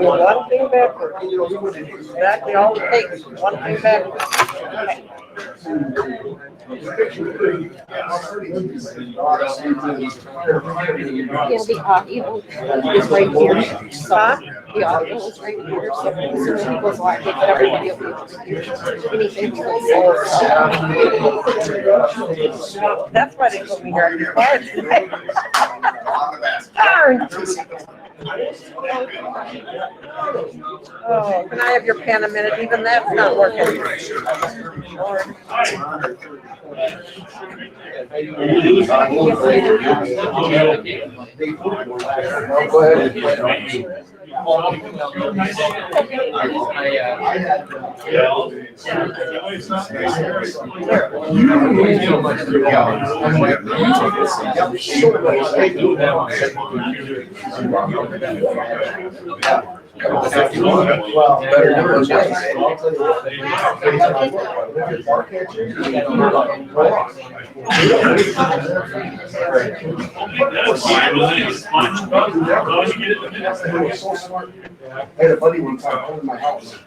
One thing backwards. Exactly all it takes. One thing backwards. Yeah, the audio is right here. So the audio is right here. So as soon as he goes live, everybody will be able to hear anything. That's why they put me here. I can fly tonight. Darn. Oh, can I have your pen a minute? Even that's not working. Lord. I had a buddy one time come in my house.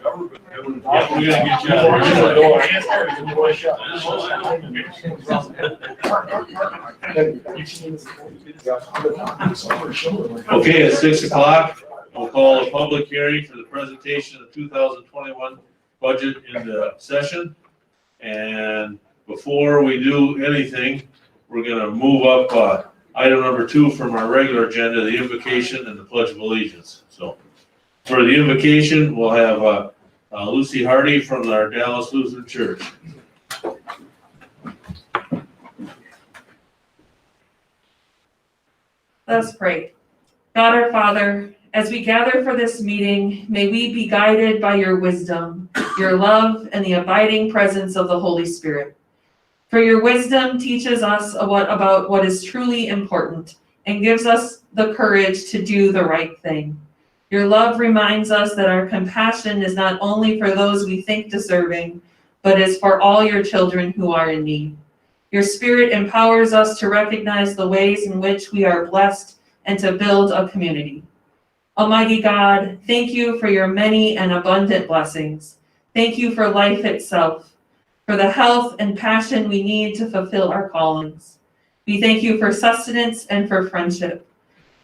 Okay, at 6 o'clock, we'll call a public hearing for the presentation of 2021 budget into session. And before we do anything, we're gonna move up item number 2 from our regular agenda, the invocation and the pledge of allegiance. So for the invocation, we'll have Lucy Hardy from our Dallas Lutheran Church. Let us pray. God our Father, as we gather for this meeting, may we be guided by your wisdom, your love, and the abiding presence of the Holy Spirit. For your wisdom teaches us about what is truly important and gives us the courage to do the right thing. Your love reminds us that our compassion is not only for those we think deserving, but is for all your children who are in need. Your Spirit empowers us to recognize the ways in which we are blessed and to build a community. Almighty God, thank you for your many and abundant blessings. Thank you for life itself, for the health and passion we need to fulfill our callings. We thank you for sustenance and for friendship.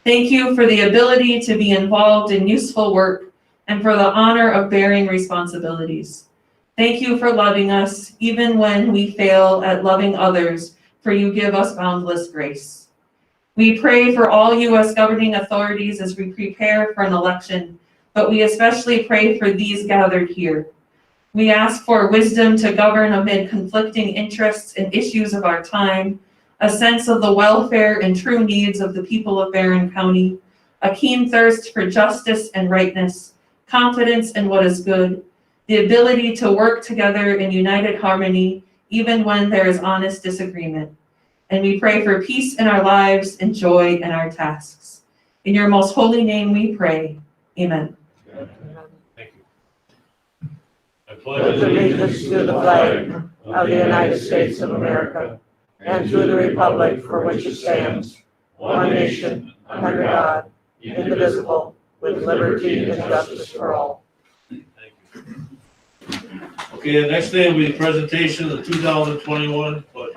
Thank you for the ability to be involved in useful work and for the honor of bearing responsibilities. Thank you for loving us, even when we fail at loving others, for you give us boundless grace. We pray for all U.S. governing authorities as we prepare for an election, but we especially pray for these gathered here. We ask for wisdom to govern amid conflicting interests and issues of our time, a sense of the welfare and true needs of the people of Barren County, a keen thirst for justice and rightness, confidence in what is good, the ability to work together in united harmony, even when there is honest disagreement. And we pray for peace in our lives and joy in our tasks. In your most holy name we pray. Amen. Thank you. I Pledge allegiance to the flag of the United States of America and to the republic for which it stands, one nation, under God, indivisible, with liberty and justice for all. Thank you. Okay, the next day will be the presentation of the 2021 budget.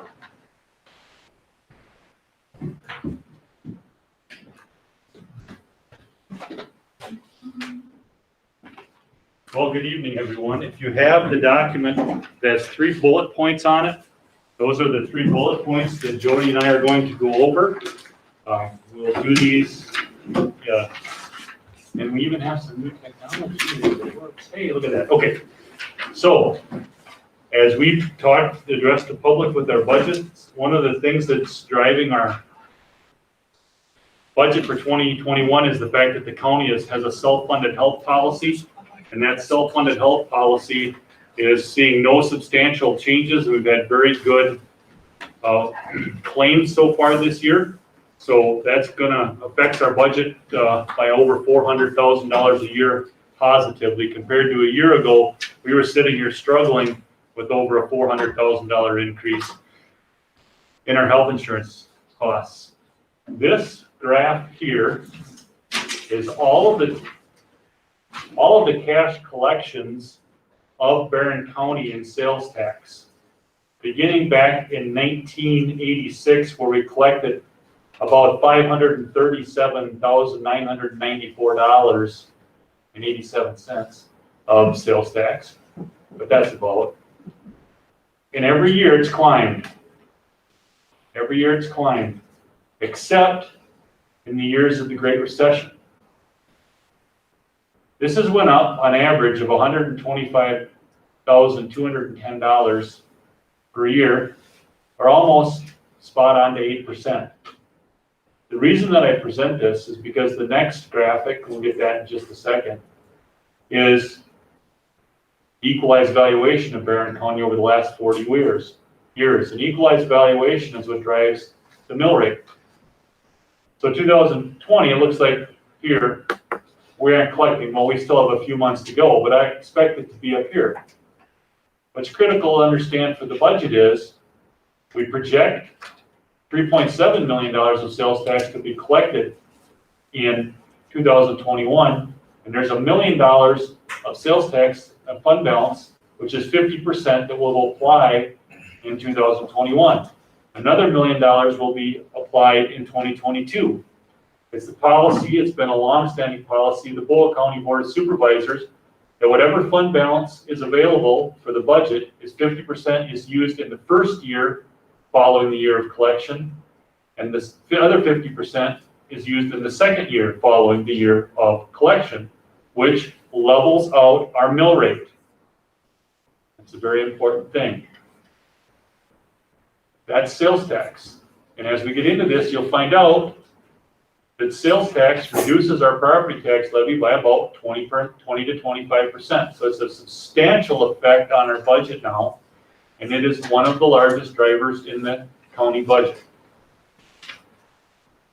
Well, good evening, everyone. If you have the document that's 3 bullet points on it, those are the 3 bullet points that Jody and I are going to go over. We'll do these, and we even have some new technology that works. Hey, look at that. Okay, so as we've addressed the public with our budget, one of the things that's driving our budget for 2021 is the fact that the county has a self-funded health policy, and that self-funded health policy is seeing no substantial changes. We've had very good claims so far this year. So that's gonna affect our budget by over $400,000 a year positively. Compared to a year ago, we were sitting here struggling with over a $400,000 increase in our health insurance costs. This graph here is all of the cash collections of Barren County in sales tax. Beginning back in 1986, where we collected about $537,994.87 of sales tax, but that's about. And every year it's climbed. Every year it's climbed, except in the years of the Great Recession. This has went up on average of $125,210 per year, or almost spot on to 8%. The reason that I present this is because the next graphic, we'll get that in just a second, is equalized valuation of Barren County over the last 40 years. And equalized valuation is what drives the mill rate. So 2020, it looks like here, we aren't collecting, well, we still have a few months to go, but I expect it to be up here. What's critical to understand for the budget is we project $3.7 million of sales tax to be collected in 2021, and there's $1 million of sales tax fund balance, which is 50% that will apply in 2021. Another $1 million will be applied in 2022. It's the policy, it's been a long-standing policy of the Bullitt County Board of Supervisors that whatever fund balance is available for the budget is 50% is used in the first year following the year of collection, and the other 50% is used in the second year following the year of collection, which levels out our mill rate. It's a very important thing. That's sales tax. And as we get into this, you'll find out that sales tax reduces our property tax levy by about 20 to 25%. So it's a substantial effect on our budget now, and it is one of the largest drivers in the county budget.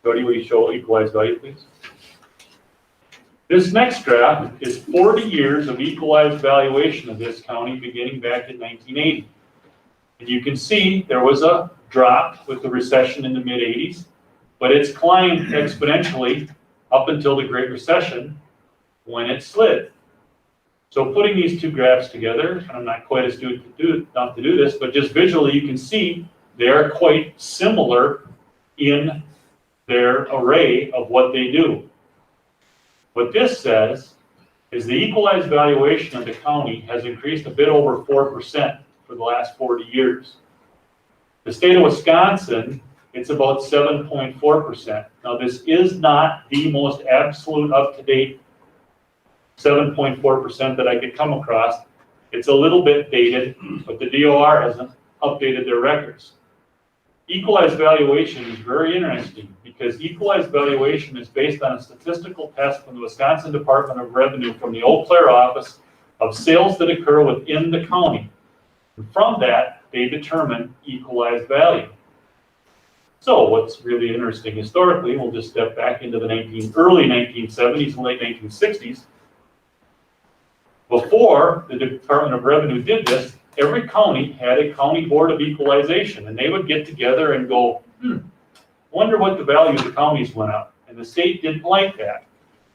Jody, will you show equalized value, please? This next graph is 40 years of equalized valuation of this county beginning back in 1980. And you can see there was a drop with the recession in the mid-80s, but it's climbed exponentially up until the Great Recession when it slid. So putting these two graphs together, and I'm not quite as astute enough to do this, but just visually you can see they are quite similar in their array of what they do. What this says is the equalized valuation of the county has increased a bit over 4% for the last 40 years. The state of Wisconsin, it's about 7.4%. Now this is not the most absolute up-to-date 7.4% that I could come across. It's a little bit dated, but the DOR hasn't updated their records. Equalized valuation is very interesting because equalized valuation is based on a statistical test from the Wisconsin Department of Revenue from the Eau Claire office of sales that occur within the county. And from that, they determine equalized value. So what's really interesting historically, we'll just step back into the early 1970s and late 1960s. Before the Department of Revenue did this, every county had a county board of equalization, and they would get together and go, wonder what the value of the counties went up. And the state didn't like that.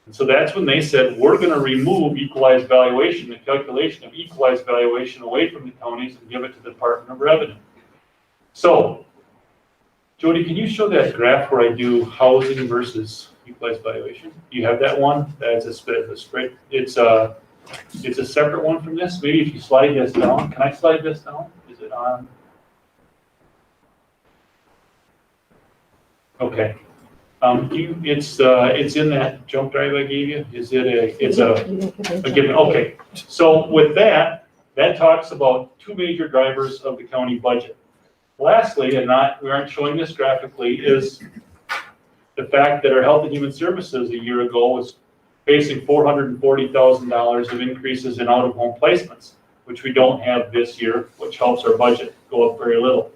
And so that's when they said, we're going to remove equalized valuation, the calculation of equalized valuation away from the counties and give it to the Department of Revenue. So, Jody, can you show that graph where I do housing versus equalized valuation? Do you have that one? That's a split. It's a separate one from this. Maybe if you slide this down. Can I slide this down? Is it on? Okay. It's in that jump drive I gave you. Is it it's a given? Okay. So with that talks about two major drivers of the county budget. Lastly, and we aren't showing this graphically, is the fact that our Health and Human Services a year ago was facing $440,000 of increases in out-of-home placements, which we don't have this year, which helps our budget go up very little.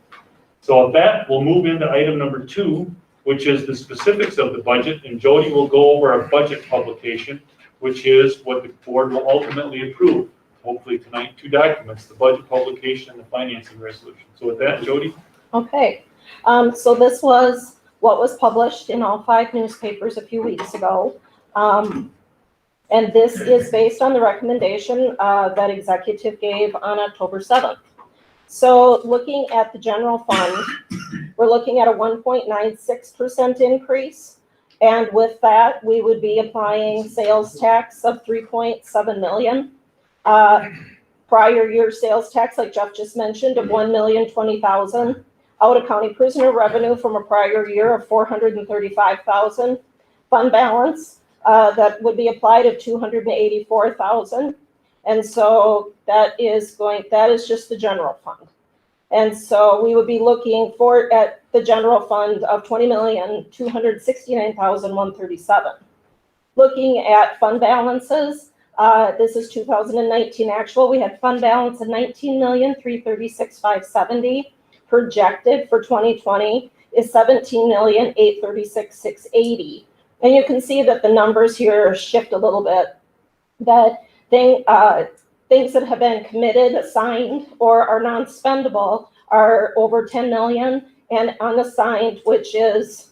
So with that, we'll move into item number 2, which is the specifics of the budget, and Jody will go over our budget publication, which is what the board will ultimately approve. hopefully tonight, two documents, the budget publication and the financing resolution. So with that, Jody? Okay, so this was what was published in all 5 newspapers a few weeks ago. And this is based on the recommendation that executive gave on October 7th. So looking at the general fund, we're looking at a 1.96% increase. And with that, we would be applying sales tax of 3.7 million. Prior year sales tax, like Jeff just mentioned, of 1,020,000. Out of county prisoner revenue from a prior year of 435,000. Fund balance that would be applied of 284,000. And so that is just the general fund. And so we would be looking for at the general fund of 20,269,137. Looking at fund balances, this is 2019 actual. We had fund balance of 19,336,570. Projected for 2020 is 17,836,680. And you can see that the numbers here shift a little bit. That things that have been committed, assigned, or are non-spendable are over 10 million, and unassigned, which is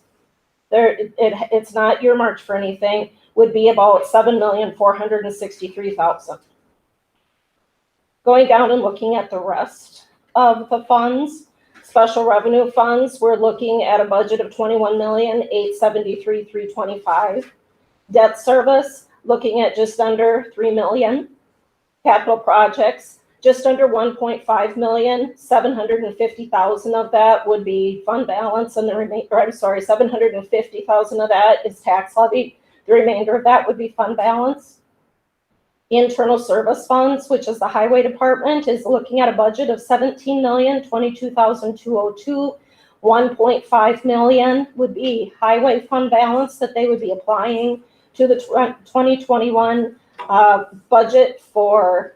it's not earmarked for anything, would be about 7,463,000. Going down and looking at the rest of the funds, special revenue funds, we're looking at a budget of 21,873,325. Debt service, looking at just under 3 million. Capital projects, just under 1.5 million. 750,000 of that would be fund balance, and 750,000 of that is tax levy. The remainder of that would be fund balance. Internal service funds, which is the highway department, is looking at a budget of 17,022,202. 1.5 million would be highway fund balance that they would be applying to the 2021 budget for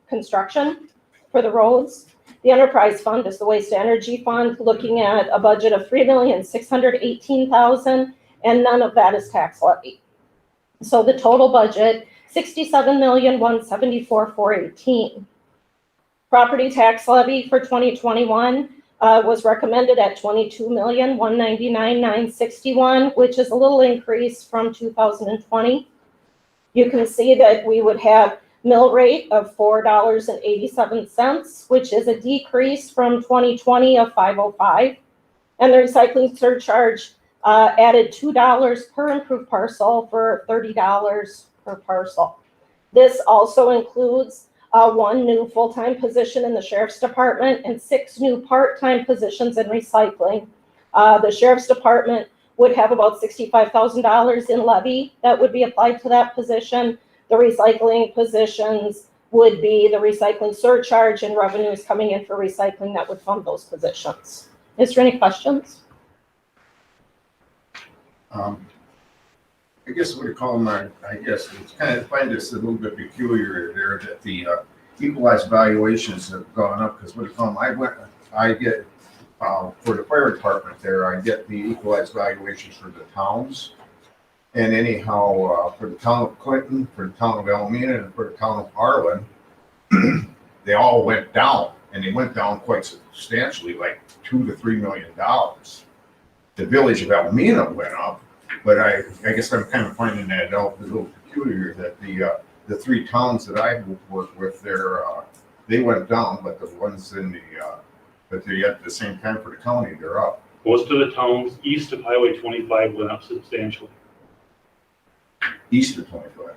construction for the roads. The enterprise fund is the waste energy fund, looking at a budget of 3,618,000, and none of that is tax levy. So the total budget, 67,174,418. Property tax levy for 2021 was recommended at 22,199,961, which is a little increase from 2020. You can see that we would have mill rate of $4.87, which is a decrease from 2020 of $5.05. And the recycling surcharge added $2 per improved parcel for $30 per parcel. This also includes 1 new full-time position in the sheriff's department and 6 new part-time positions in recycling. The sheriff's department would have about $65,000 in levy that would be applied to that position. The recycling positions would be the recycling surcharge and revenues coming in for recycling that would fund those positions. Is there any questions? I guess what you call them, I guess it's kind of find this a little bit peculiar there that the equalized valuations have gone up, because what do you call them? I get for the fire department there, I get the equalized valuations for the towns, and anyhow for the town of Clinton, for the town of Alameda, and for the town of Harlan, they all went down, and they went down quite substantially, like $2 to $3 million. The village of Alameda went up. But I guess I'm kind of finding that out a little peculiar that the 3 towns that I work with there, they went down, but the ones in the but they at the same time for the county, they're up. Most of the towns east of Highway 25 went up substantially. East of 25.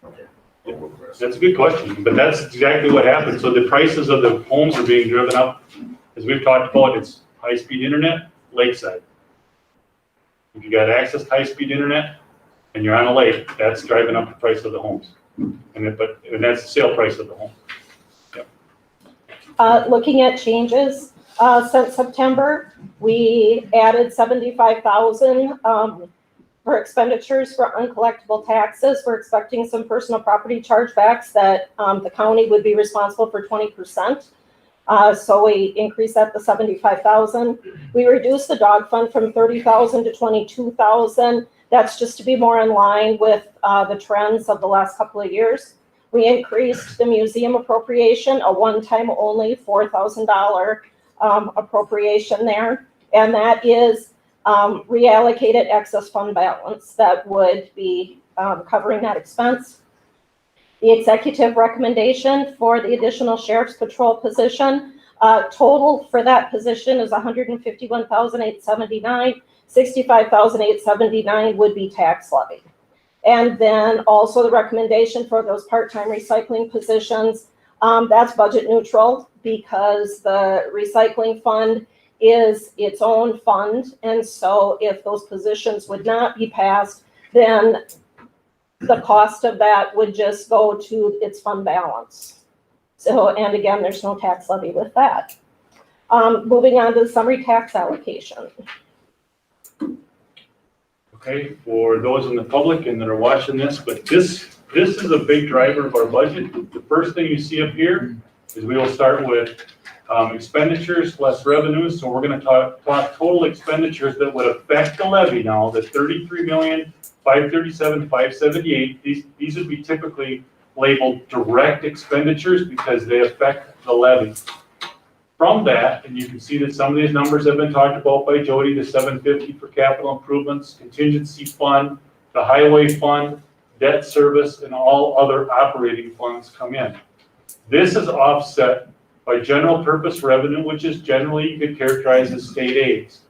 Okay. That's a good question, but that's exactly what happened. So the prices of the homes are being driven up. As we've talked about, it's high-speed internet, lakeside. If you got access to high-speed internet and you're on a lake, that's driving up the price of the homes. And that's the sale price of the home. Looking at changes since September, we added 75,000 for expenditures for uncollectible taxes. We're expecting some personal property chargebacks that the county would be responsible for 20%. So we increased that to 75,000. We reduced the dog fund from 30,000 to 22,000. That's just to be more in line with the trends of the last couple of years. We increased the museum appropriation, a one-time only $4,000 appropriation there. And that is reallocated excess fund balance that would be covering that expense. The executive recommendation for the additional sheriff's patrol position, total for that position is $151,879. $65,879 would be tax levy. And then also the recommendation for those part-time recycling positions, that's budget neutral because the recycling fund is its own fund. And so if those positions would not be passed, then the cost of that would just go to its fund balance. So, and again, there's no tax levy with that. Moving on to the summary tax allocation. Okay, for those in the public and that are watching this, but this is a big driver of our budget. The first thing you see up here is we will start with expenditures less revenues. So we're going to talk total expenditures that would affect the levy now, the $33,537,578. These would be typically labeled direct expenditures because they affect the levy. From that, and you can see that some of these numbers have been talked about by Jody, the $750 for capital improvements, contingency fund, the highway fund, debt service, and all other operating funds come in. This is offset by general purpose revenue, which is generally you could characterize as state aids.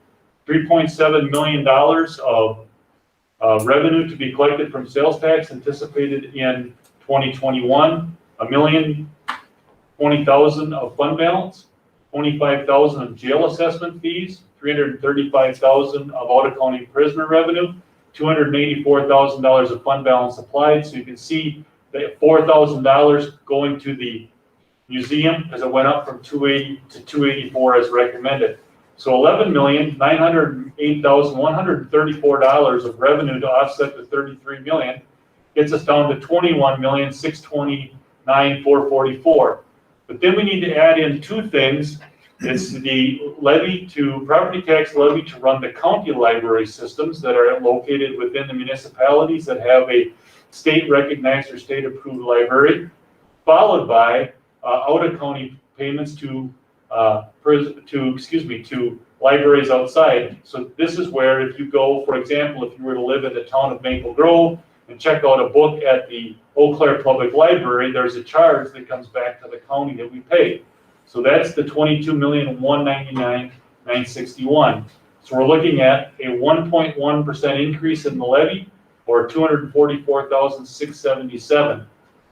$3.7 million of revenue to be collected from sales tax anticipated in 2021, $1,020,000 of fund balance, $25,000 of jail assessment fees, $335,000 of out-of-county prisoner revenue, $284,000 of fund balance applied. So you can see that $4,000 going to the museum because it went up from 280 to 284 as recommended. So $11,908,134 of revenue to offset the $33 million gets us down to $21,629,444. But then we need to add in two things. It's the property tax levy to run the county library systems that are located within the municipalities that have a state recognized or state approved library, followed by out-of-county payments to libraries outside. So this is where if you go, for example, if you were to live in the town of Maple Grove and check out a book at the Eau Claire Public Library, there's a charge that comes back to the county that we pay. So that's the $22,199,961. So we're looking at a 1.1% increase in the levy, or $244,677.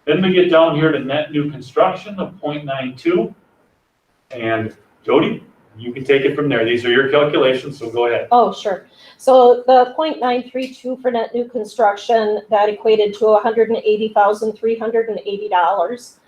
Then we get down here to net new construction of 0.92. And Jody, you can take it from there. These are your calculations, so go ahead. Oh, sure. So the 0.932 for net new construction, that equated to $180,380.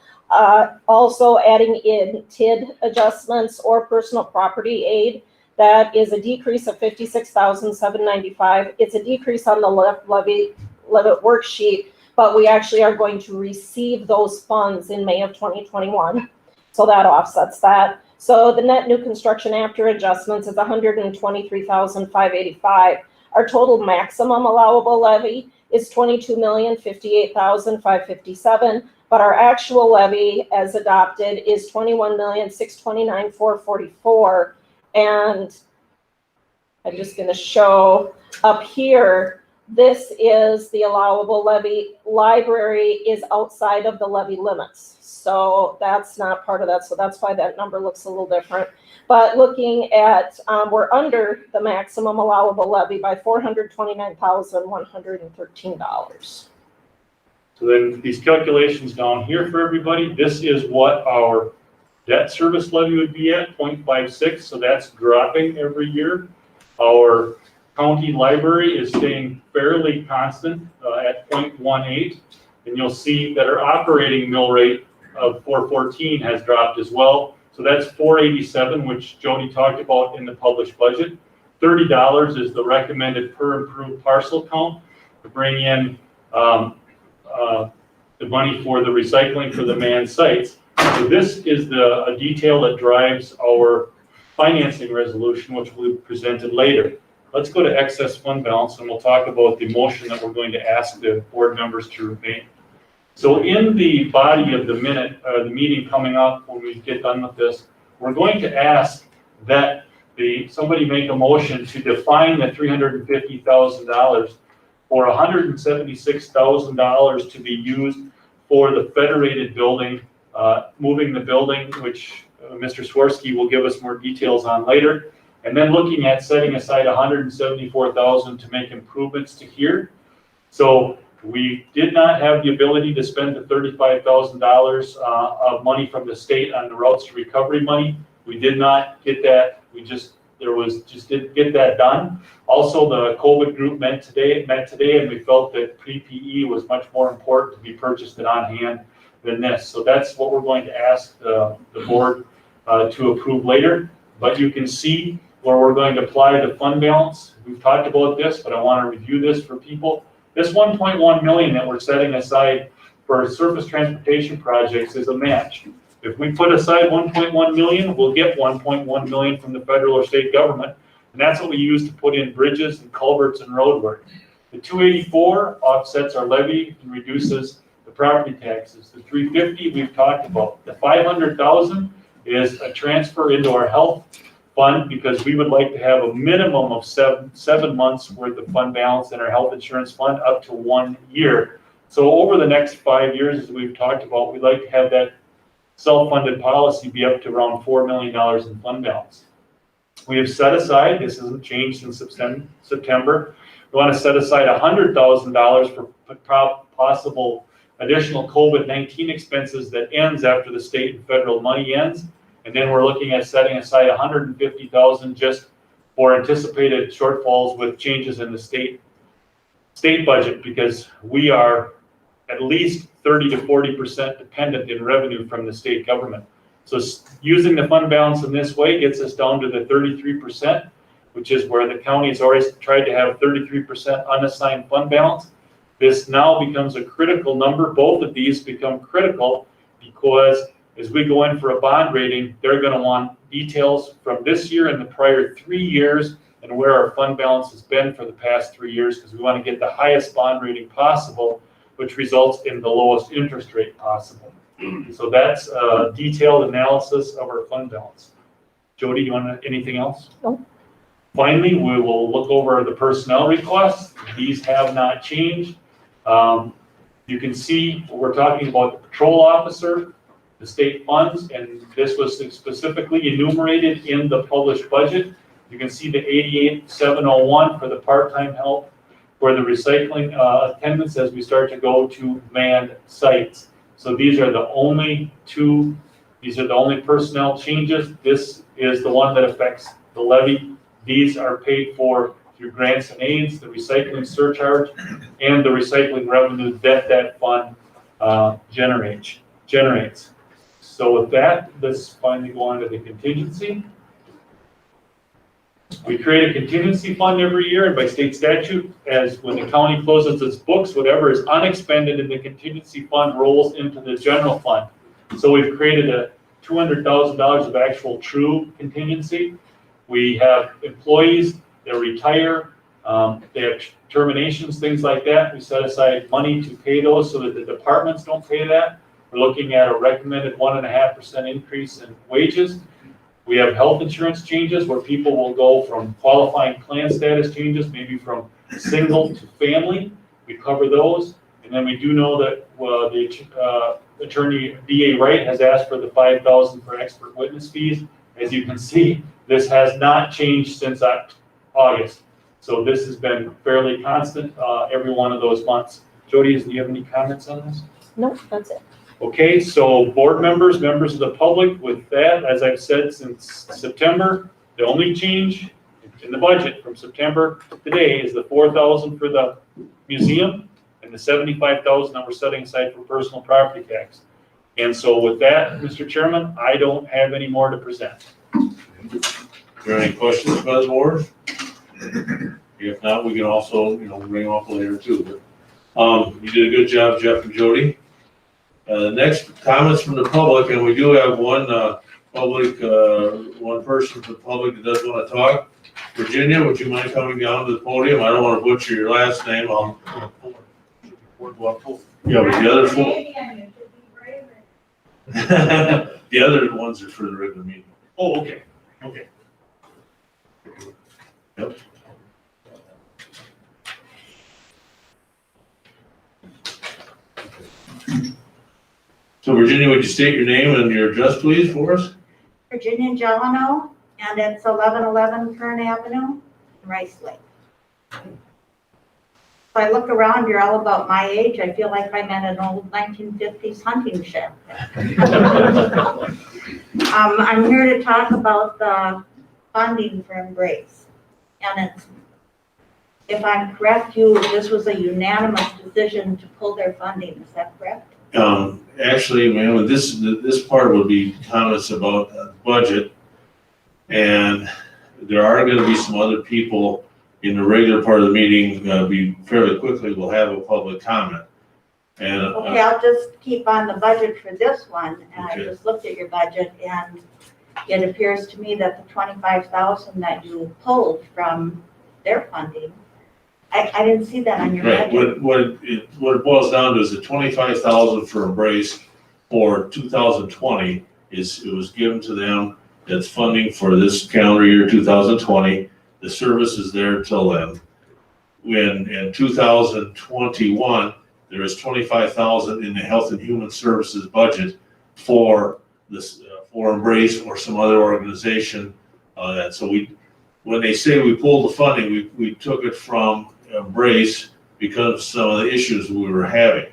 Also adding in TID adjustments or personal property aid, that is a decrease of $56,795. It's a decrease on the levy worksheet, but we actually are going to receive those funds in May of 2021. So that offsets that. So the net new construction after adjustments is $123,585. Our total maximum allowable levy is $22,058,557, but our actual levy as adopted is $21,629,444. And I'm just going to show up here, this is the allowable levy. Library is outside of the levy limits. So that's not part of that. So that's why that number looks a little different. But looking at, we're under the maximum allowable levy by $429,113. So then these calculations down here for everybody, this is what our debt service levy would be at, 0.56. So that's dropping every year. Our county library is staying fairly constant at 0.18. And you'll see that our operating mill rate of 414 has dropped as well. So that's 487, which Jody talked about in the published budget. $30 is the recommended per improved parcel count to bring in the money for the recycling for the manned sites. So this is a detail that drives our financing resolution, which will be presented later. Let's go to excess fund balance, and we'll talk about the motion that we're going to ask the board members to make. So in the body of the the meeting coming up, when we get done with this, we're going to ask that somebody make a motion to define the $350,000 for $176,000 to be used for the federated building, moving the building, which Mr. Swirsky will give us more details on later, and then looking at setting aside $174,000 to make improvements to here. So we did not have the ability to spend the $35,000 of money from the state on the routes to recovery money. We did not get that. Didn't get that done. Also, the COVID group met today, and we felt that PPE was much more important to be purchased and on hand than this. So that's what we're going to ask the board to approve later. But you can see where we're going to apply the fund balance. We've talked about this, but I want to review this for people. This 1.1 million that we're setting aside for surface transportation projects is a match. If we put aside 1.1 million, we'll get 1.1 million from the federal or state government, and that's what we use to put in bridges and culverts and road work. The 284 offsets our levy and reduces the property taxes. The 350 we've talked about. The 500,000 is a transfer into our health fund because we would like to have a minimum of seven months worth of fund balance in our health insurance fund up to 1 year. So over the next 5 years, as we've talked about, we'd like to have that self-funded policy be up to around $4 million in fund balance. We have set aside, this hasn't changed since September, we want to set aside $100,000 for possible additional COVID-19 expenses that ends after the state and federal money ends. And then we're looking at setting aside $150,000 just for anticipated shortfalls with changes in the state budget, because we are at least 30 to 40% dependent in revenue from the state government. So using the fund balance in this way gets us down to the 33%, which is where the county has always tried to have 33% unassigned fund balance. This now becomes a critical number. Both of these become critical because as we go in for a bond rating, they're going to want details from this year and the prior 3 years and where our fund balance has been for the past 3 years, because we want to get the highest bond rating possible, which results in the lowest interest rate possible. So that's a detailed analysis of our fund balance. Jody, you want anything else? No. Finally, we will look over the personnel requests. These have not changed. You can see we're talking about the patrol officer, the state funds, and this was specifically enumerated in the published budget. You can see the 88,701 for the part-time help, for the recycling attendance as we start to go to manned sites. So these are the only personnel changes. This is the one that affects the levy. These are paid for through grants and aids, the recycling surcharge, and the recycling revenue that fund generates. So with that, let's finally go on to the contingency. We create a contingency fund every year, and by state statute, as when the county closes its books, whatever is unexpended in the contingency fund rolls into the general fund. So we've created a $200,000 of actual true contingency. We have employees that retire, they have terminations, things like that. We set aside money to pay those so that the departments don't pay that. We're looking at a recommended 1.5% increase in wages. We have health insurance changes where people will go from qualifying plan status changes, maybe from single to family. We cover those. And then we do know that the attorney DA Wright has asked for the $5,000 for expert witness fees. As you can see, this has not changed since August. So this has been fairly constant every one of those months. Jody, do you have any comments on this? No, that's it. Okay, so board members, members of the public, with that, as I've said since September, the only change in the budget from September to today is the $4,000 for the museum and the $75,000 that we're setting aside for personal property tax. And so with that, Mr. Chairman, I don't have any more to present. Are there any questions by the board? If not, we can also, bring off later too. But you did a good job, Jeff and Jody. Next, comments from the public, and we do have one one person from the public that does want to talk. Virginia, would you mind coming down to the podium? I don't want to butcher your last name. Yeah, but the other four. The other ones are for the regular meeting. Oh, okay, okay. Yep. So Virginia, would you state your name and your address, please, for us? Virginia Jeleno, and it's 1111 Kern Avenue, Rice Lake. If I look around, you're all about my age. I feel like I'm at an old 1950s hunting ship. I'm here to talk about the funding for Embrace. And it's, if I'm correct, this was a unanimous decision to pull their funding. Is that correct? Actually, ma'am, this part would be comments about budget. And there are gonna be some other people in the regular part of the meeting, be fairly quickly, we'll have a public comment. And, Okay, I'll just keep on the budget for this one. And I Okay. just looked at your budget, and it appears to me that the 25,000 that you pulled from their funding, I didn't see that on your right, budget. what it boils down to is the 25,000 for Embrace for 2020 it was given to them. That's funding for this calendar year, 2020. The service is there till then. When in 2021, there is 25,000 in the Health and Human Services budget for this, for Embrace or some other organization. And so when they say we pulled the funding, we took it from Embrace because of some of the issues we were having,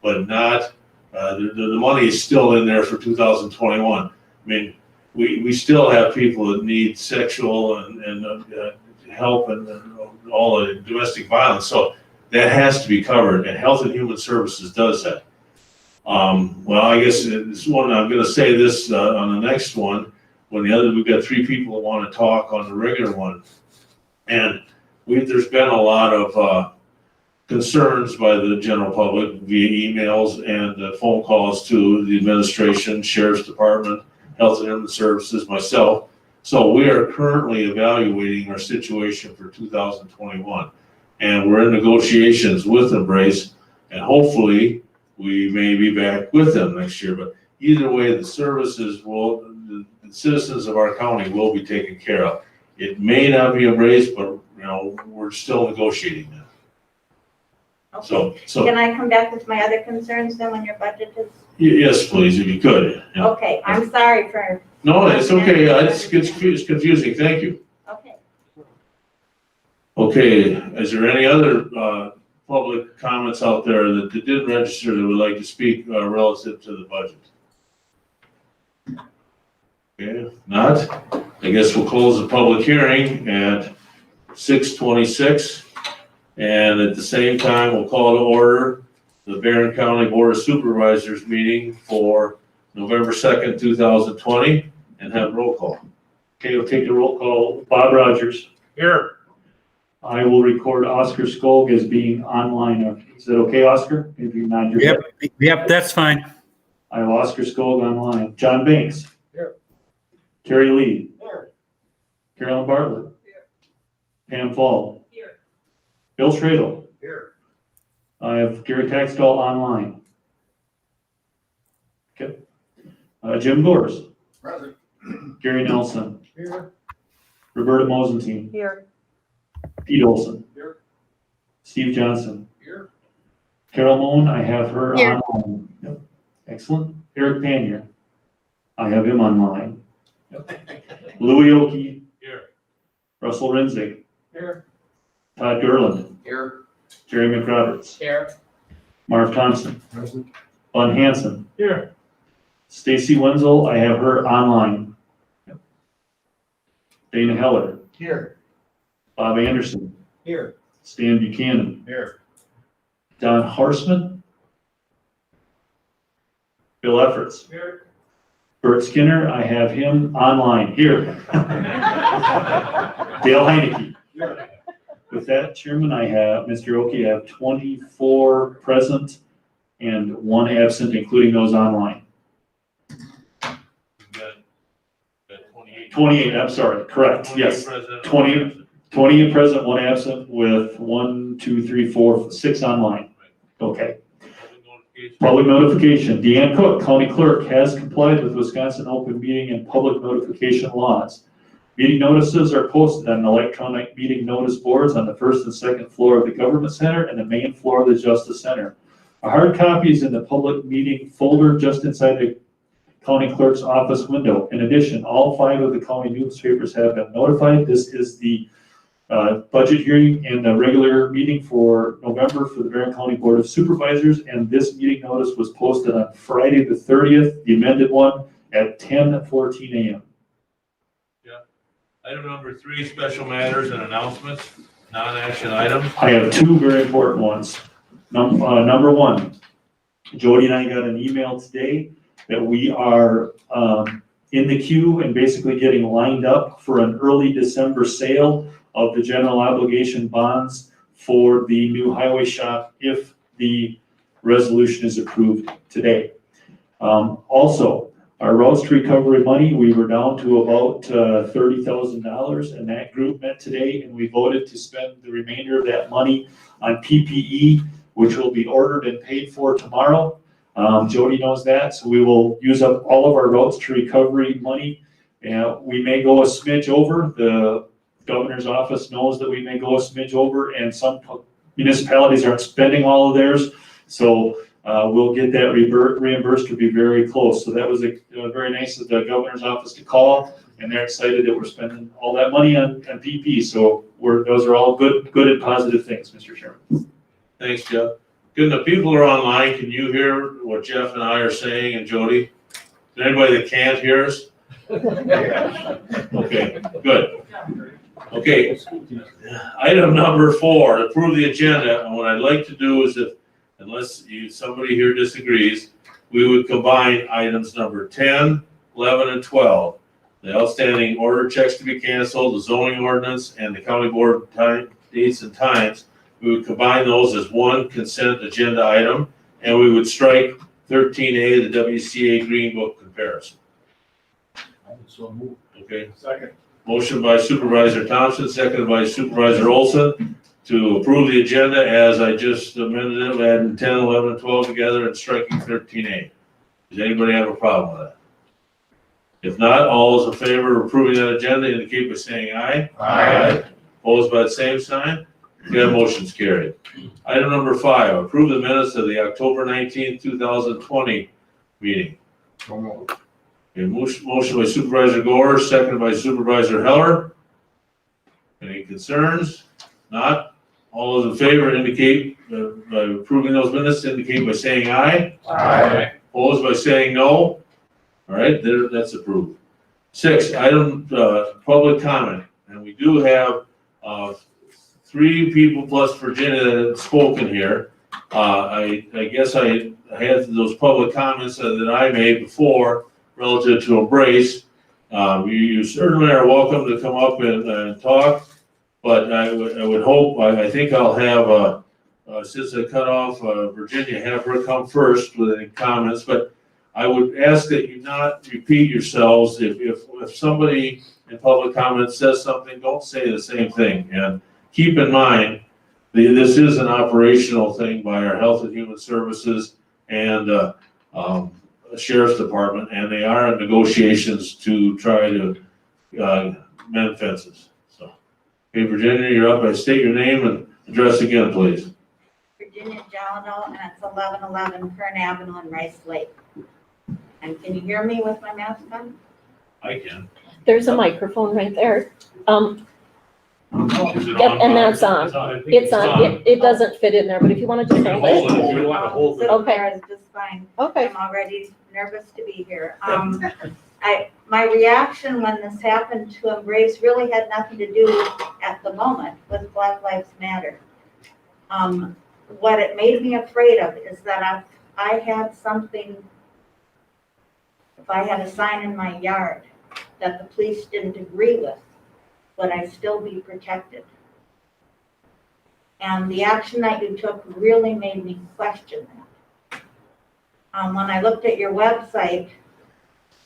but not, the money is still in there for 2021. I mean, we still have people that need sexual and help and all the domestic violence, so that has to be covered, and Health and Human Services does that. Well, I guess this one, I'm gonna say this on the next one, we've got 3 people that wanna talk on the regular one. And there's been a lot of concerns by the general public via emails and phone calls to the administration, Sheriff's Department, Health and Human Services, myself. So we are currently evaluating our situation for 2021. And we're in negotiations with Embrace, and hopefully we may be back with them next year. But either way, the services the citizens of our county will be taken care of. It may not be Embrace, but we're still negotiating that. Okay. So Can I come back with my other concerns then when your budget is? yes, please, if you could. Yeah. Okay, I'm sorry for. No, it's okay. It's confusing. Thank you. Okay. Okay, is there any other public comments out there that didn't register that would like to speak relative to the budget? Okay, not? I guess we'll close the public hearing at 6:26. And at the same time, we'll call to order the Barren County Board of Supervisors meeting for November 2nd, 2020, and have roll call. Okay, we'll take the roll call. Bob Rogers. Here. I will record Oscar Skog as being online. Is that okay, Oscar? If you nod your head. Yep, that's fine. I have Oscar Skog online. John Banks. Here. Terry Lee. Here. Carolyn Bartlett. Here. Pam Fall. Here. Bill Schradel. Here. I have Gary Taxtall online. Okay. Jim Gores. Present. Gary Nelson. Here. Roberta Mosentine. Here. Pete Olson. Here. Steve Johnson. Here. Carol Moon, I have her Here. online. Yep. Excellent. Eric Panier. I have him online. Yep. Louis Oki. Here. Russell Renzig. Here. Todd Gerland. Here. Jerry McRoberts. Here. Marv Thompson. Present. Bun Hansen. Here. Stacy Wenzel, I have her online. Yep. Dana Heller. Here. Bob Anderson. Here. Stan Buchanan. Here. Don Horstman. Bill Efforts. Here. Bert Skinner, I have him online here. Dale Heineke. With that, Chairman, I have, Mr. Oki, I have 24 present and 1 absent, including those online. We've got 28. 28, I'm sorry, correct, yes. 20 present, 1 absent, with 1, 2, 3, 4, 6 online. Okay. Public notification. Deanne Cook, County Clerk, has complied with Wisconsin open meeting and public notification laws. Meeting notices are posted on electronic meeting notice boards on the 1st and 2nd floor of the Government Center and the main floor of the Justice Center. A hard copy is in the public meeting folder just inside the County Clerk's office window. In addition, all 5 of the county newspapers have been notified. This is the budget hearing and the regular meeting for November for the Barren County Board of Supervisors, and this meeting notice was posted on Friday the 30th, the amended one, at 10:14 a.m. Item number 3, special matters and announcements, non-action items. I have 2 very important ones. Number 1, Jody and I got an email today that we are in the queue and basically getting lined up for an early December sale of the general obligation bonds for the new highway shop if the resolution is approved today. Also, our routes recovery money, we were down to about $30,000, and that group met today, and we voted to spend the remainder of that money on PPE, which will be ordered and paid for tomorrow. Jody knows that, so we will use up all of our routes to recovery money. We may go a smidge over. The governor's office knows that we may go a smidge over, and some municipalities aren't spending all of theirs. So we'll get that reimbursed to be very close. So that was very nice of the governor's office to call, and they're excited that we're spending all that money on PP. So those are all good and positive things, Mr. Chairman. Thanks, Jeff. Good. The people who are online, can you hear what Jeff and I are saying, and Jody? Is there anybody that can't hear us? Okay, good. Okay, item number 4, approve the agenda. And what I'd like to do is, unless somebody here disagrees, we would combine items number 10, 11, and 12. The outstanding order checks to be canceled, the zoning ordinance, and the county board dates and times. We would combine those as one consent agenda item, and we would strike 13A, the WCA Green Book comparison. So move. Okay. Second. Motion by Supervisor Thompson, seconded by Supervisor Olson to approve the agenda as I just amended it, adding 10, 11, and 12 together and striking 13A. Does anybody have a problem with that? If not, all those in favor of approving that agenda indicate by saying aye. Aye. Opposed by the same sign? Okay, motion's carried. Item number 5, approve the minutes of the October 19th, 2020 meeting. So move. Okay, motion by Supervisor Gore, seconded by Supervisor Heller. Any concerns? Not? All those in favor indicate, by approving those minutes, indicate by saying aye. Aye. Opposed by saying no? All right, that's approved. 6, item, public comment. And we do have 3 people plus Virginia that have spoken here. I guess I had those public comments that I made before relative to Embrace. You certainly are welcome to come up and talk, but I would hope, I think I'll have, since I cut off Virginia, have her come first with any comments, but I would ask that you not repeat yourselves. If somebody in public comment says something, don't say the same thing. And keep in mind, this is an operational thing by our Health and Human Services and Sheriff's Department, and they are in negotiations to try to mend fences. So, okay, Virginia, you're up. State your name and address again, please. Virginia Jalano, and it's 1111 Kern Avenue in Rice Lake. And can you hear me with my mask on? I can. There's a microphone right there. Is it Yep, on? and that's on. It's on. It doesn't fit in there, but if you want to just hold Hold it. it if you want to hold it. Okay. There is just fine. Okay. I'm already nervous to be here. My reaction when this happened to Embrace really had nothing to do at the moment with Black Lives Matter. What it made me afraid of is that if I had a sign in my yard that the police didn't agree with, would I still be protected? And the action that you took really made me question that. When I looked at your website,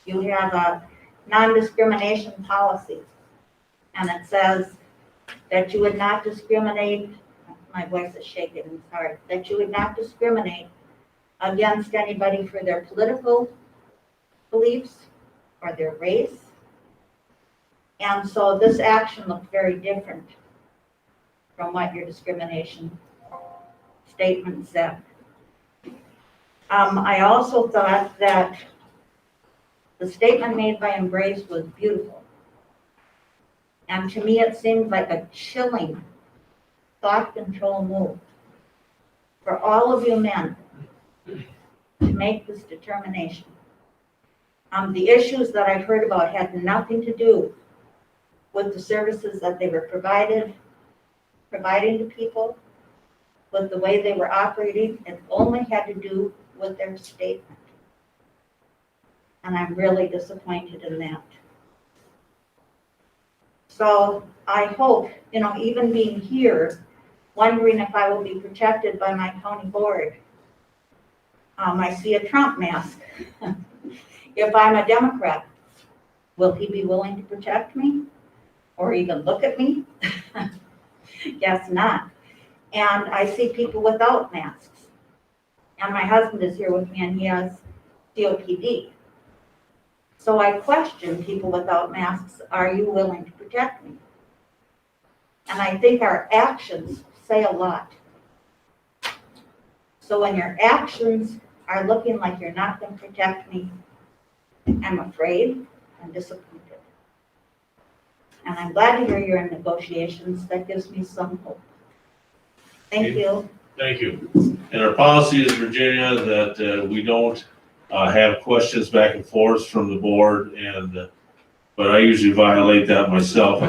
you have a non-discrimination policy. And it says that you would not discriminate, my voice is shaking, I'm sorry, that you would not discriminate against anybody for their political beliefs or their race. And so this action looked very different from what your discrimination statement said. I also thought that the statement made by Embrace was beautiful. And to me, it seemed like a chilling thought control move for all of you men to make this determination. The issues that I've heard about had nothing to do with the services that they were providing to people, with the way they were operating. It only had to do with their statement. And I'm really disappointed in that. So I hope, even being here, wondering if I will be protected by my county board. I see a Trump mask. If I'm a Democrat, will he be willing to protect me or even look at me? Guess not. And I see people without masks. And my husband is here with me and he has COPD. So I question people without masks, are you willing to protect me? And I think our actions say a lot. So when your actions are looking like you're not going to protect me, I'm afraid, I'm disappointed. And I'm glad to hear you're in negotiations. That gives me some hope. Thank you. Thank you. And our policy is, Virginia, that we don't have questions back and forth from the board, but I usually violate that myself.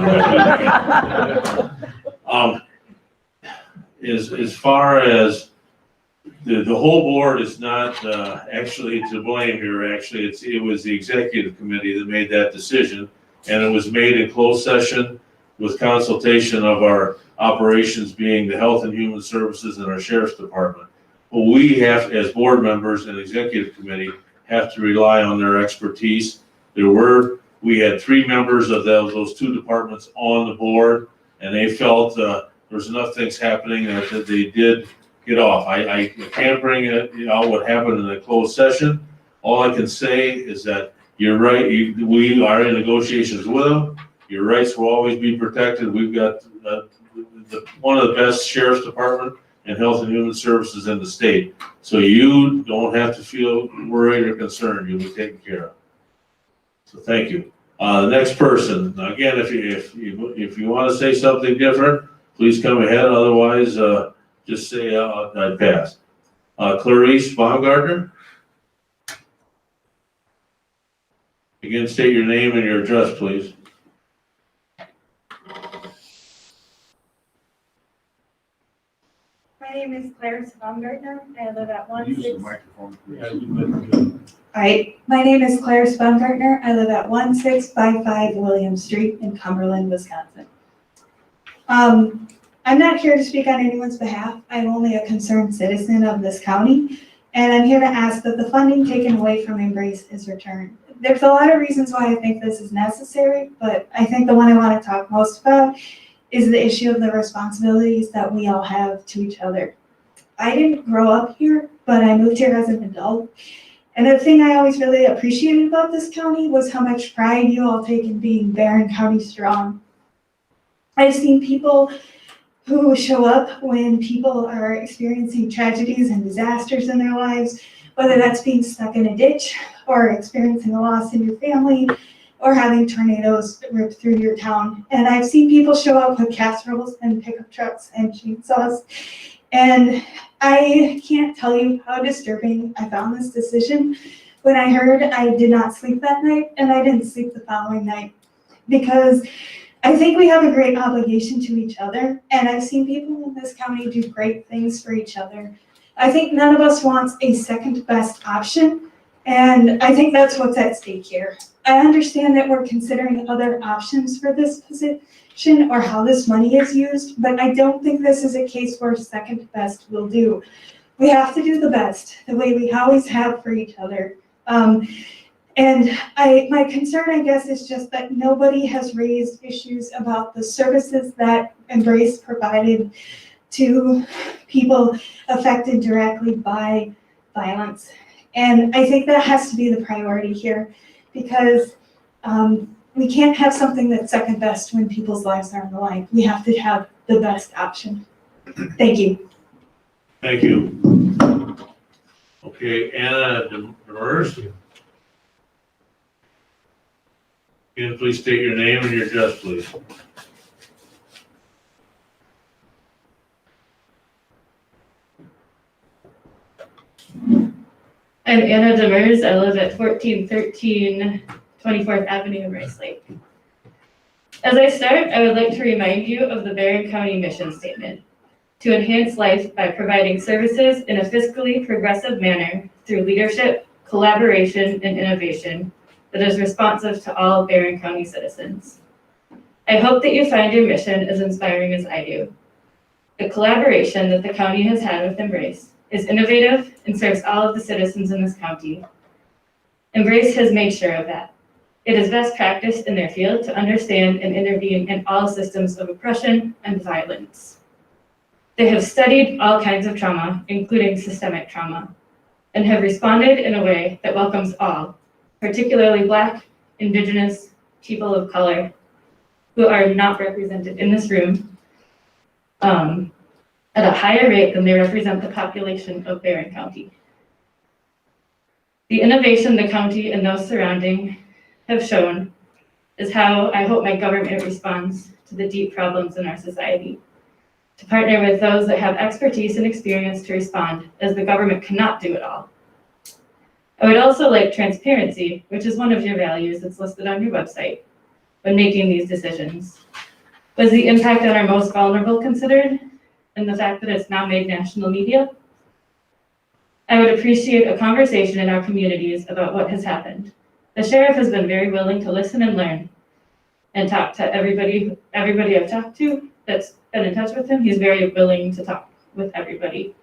As far as the whole board is not actually to blame here. Actually, it was the executive committee that made that decision, and it was made in closed session with consultation of our operations being the Health and Human Services and our Sheriff's Department. But we have, as board members and executive committee, have to rely on their expertise. We had 3 members of those 2 departments on the board, and they felt there was enough things happening that they did get off. I can't bring out what happened in the closed session. All I can say is that you're right. We are in negotiations with them. Your rights will always be protected. We've got one of the best Sheriff's Department and Health and Human Services in the state. So you don't have to feel worried or concerned. You'll be taken care of. So thank you. The next person, again, if you want to say something different, please come ahead. Otherwise, just say I pass. Clarice Baumgartner. Again, state your name and your address, please. My name is Clarice Baumgartner. I live at Use the 16. microphone, please. Hi, my name is Clarice Baumgartner. I live at 1655 William Street in Cumberland, Wisconsin. I'm not here to speak on anyone's behalf. I'm only a concerned citizen of this county, and I'm here to ask that the funding taken away from Embrace is returned. There's a lot of reasons why I think this is necessary, but I think the one I want to talk most about is the issue of the responsibilities that we all have to each other. I didn't grow up here, but I moved here as an adult. And the thing I always really appreciated about this county was how much pride you all take in being Barren County strong. I've seen people who show up when people are experiencing tragedies and disasters in their lives, whether that's being stuck in a ditch or experiencing a loss in your family or having tornadoes rip through your town. And I've seen people show up with casseroles and pickup trucks and chainsaws. And I can't tell you how disturbing I found this decision when I heard I did not sleep that night, and I didn't sleep the following night, because I think we have a great obligation to each other, and I've seen people in this county do great things for each other. I think none of us wants a second best option, and I think that's what's at stake here. I understand that we're considering other options for this position or how this money is used, but I don't think this is a case where second best will do. We have to do the best, the way we always have for each other. And my concern, I guess, is just that nobody has raised issues about the services that Embrace provided to people affected directly by violence. And I think that has to be the priority here, because we can't have something that's second best when people's lives are on the line. We have to have the best option. Thank you. Thank you. Okay, Anna Demers. Can you please state your name and your address, please? I'm Anna Demers. I live at 1413 24th Avenue in Rice Lake. As I start, I would like to remind you of the Barren County mission statement: to enhance life by providing services in a fiscally progressive manner through leadership, collaboration, and innovation that is responsive to all Barren County citizens. I hope that you find your mission as inspiring as I do. The collaboration that the county has had with Embrace is innovative and serves all of the citizens in this county. Embrace has made sure of that. It is best practice in their field to understand and intervene in all systems of oppression and violence. They have studied all kinds of trauma, including systemic trauma, and have responded in a way that welcomes all, particularly Black, Indigenous, people of color, who are not represented in this room, at a higher rate than they represent the population of Barren County. The innovation the county and those surrounding have shown is how I hope my government responds to the deep problems in our society, to partner with those that have expertise and experience to respond, as the government cannot do it all. I would also like transparency, which is one of your values that's listed on your website, when making these decisions. Was the impact on our most vulnerable considered, and the fact that it's now made national media? I would appreciate a conversation in our communities about what has happened. The sheriff has been very willing to listen and learn and talk to everybody I've talked to that's been in touch with him. He's very willing to talk with everybody.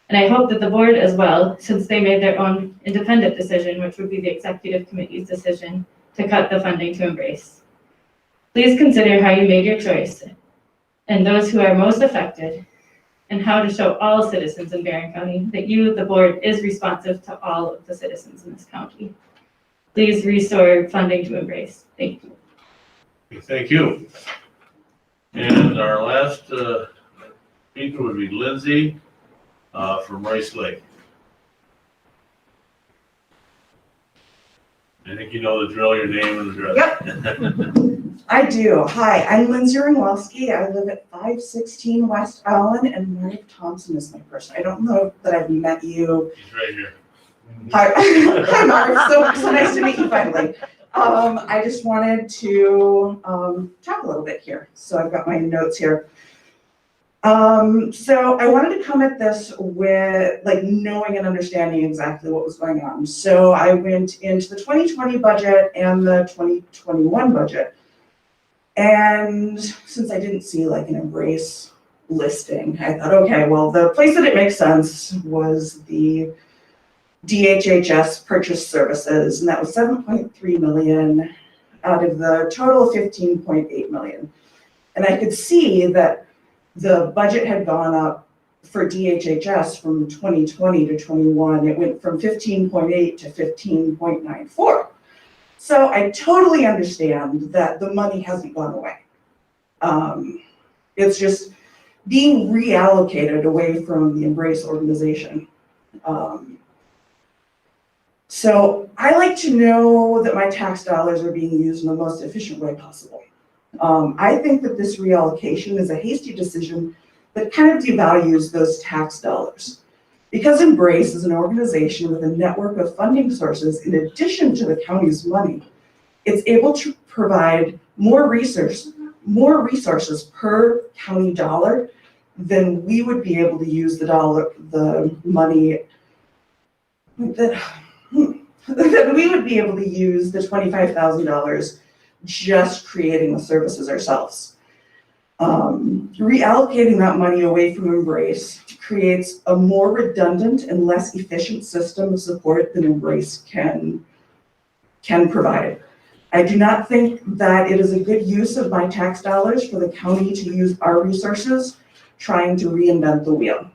And I hope that the board as well, since they made their own independent decision, which would be the executive committee's decision to cut the funding to Embrace. Please consider how you made your choice and those who are most affected, and how to show all citizens in Barren County that you, the board, is responsive to all of the citizens in this county. Please restore funding to Embrace. Thank you. Thank you. And our last speaker would be Lindsay from Rice Lake. I think you know the drill, your name and address. Yep. I do. Hi, I'm Lindsay Ringwalski. I live at 516 West Allen, and Mark Thompson is my person. I don't know that I've met you. He's right here. Hi, hi Mark. So nice to meet you finally. I just wanted to talk a little bit here. So I've got my notes here. So I wanted to come at this with like knowing and understanding exactly what was going on. So I went into the 2020 budget and the 2021 budget. And since I didn't see like an Embrace listing, I thought, okay, well, the place that it makes sense was the DHHS purchase services, and that was 7.3 million out of the total of 15.8 million. And I could see that the budget had gone up for DHHS from 2020 to 21. It went from 15.8 to 15.94. So I totally understand that the money hasn't gone away. It's just being reallocated away from the Embrace organization. So I like to know that my tax dollars are being used in the most efficient way possible. I think that this reallocation is a hasty decision that kind of devalues those tax dollars. Because Embrace is an organization with a network of funding sources in addition to the county's money, it's able to provide more resources per county dollar than we would be able to use the money that we would be able to use the $25,000 just creating the services ourselves. Reallocating that money away from Embrace creates a more redundant and less efficient system of support than Embrace can provide. I do not think that it is a good use of my tax dollars for the county to use our resources trying to reinvent the wheel.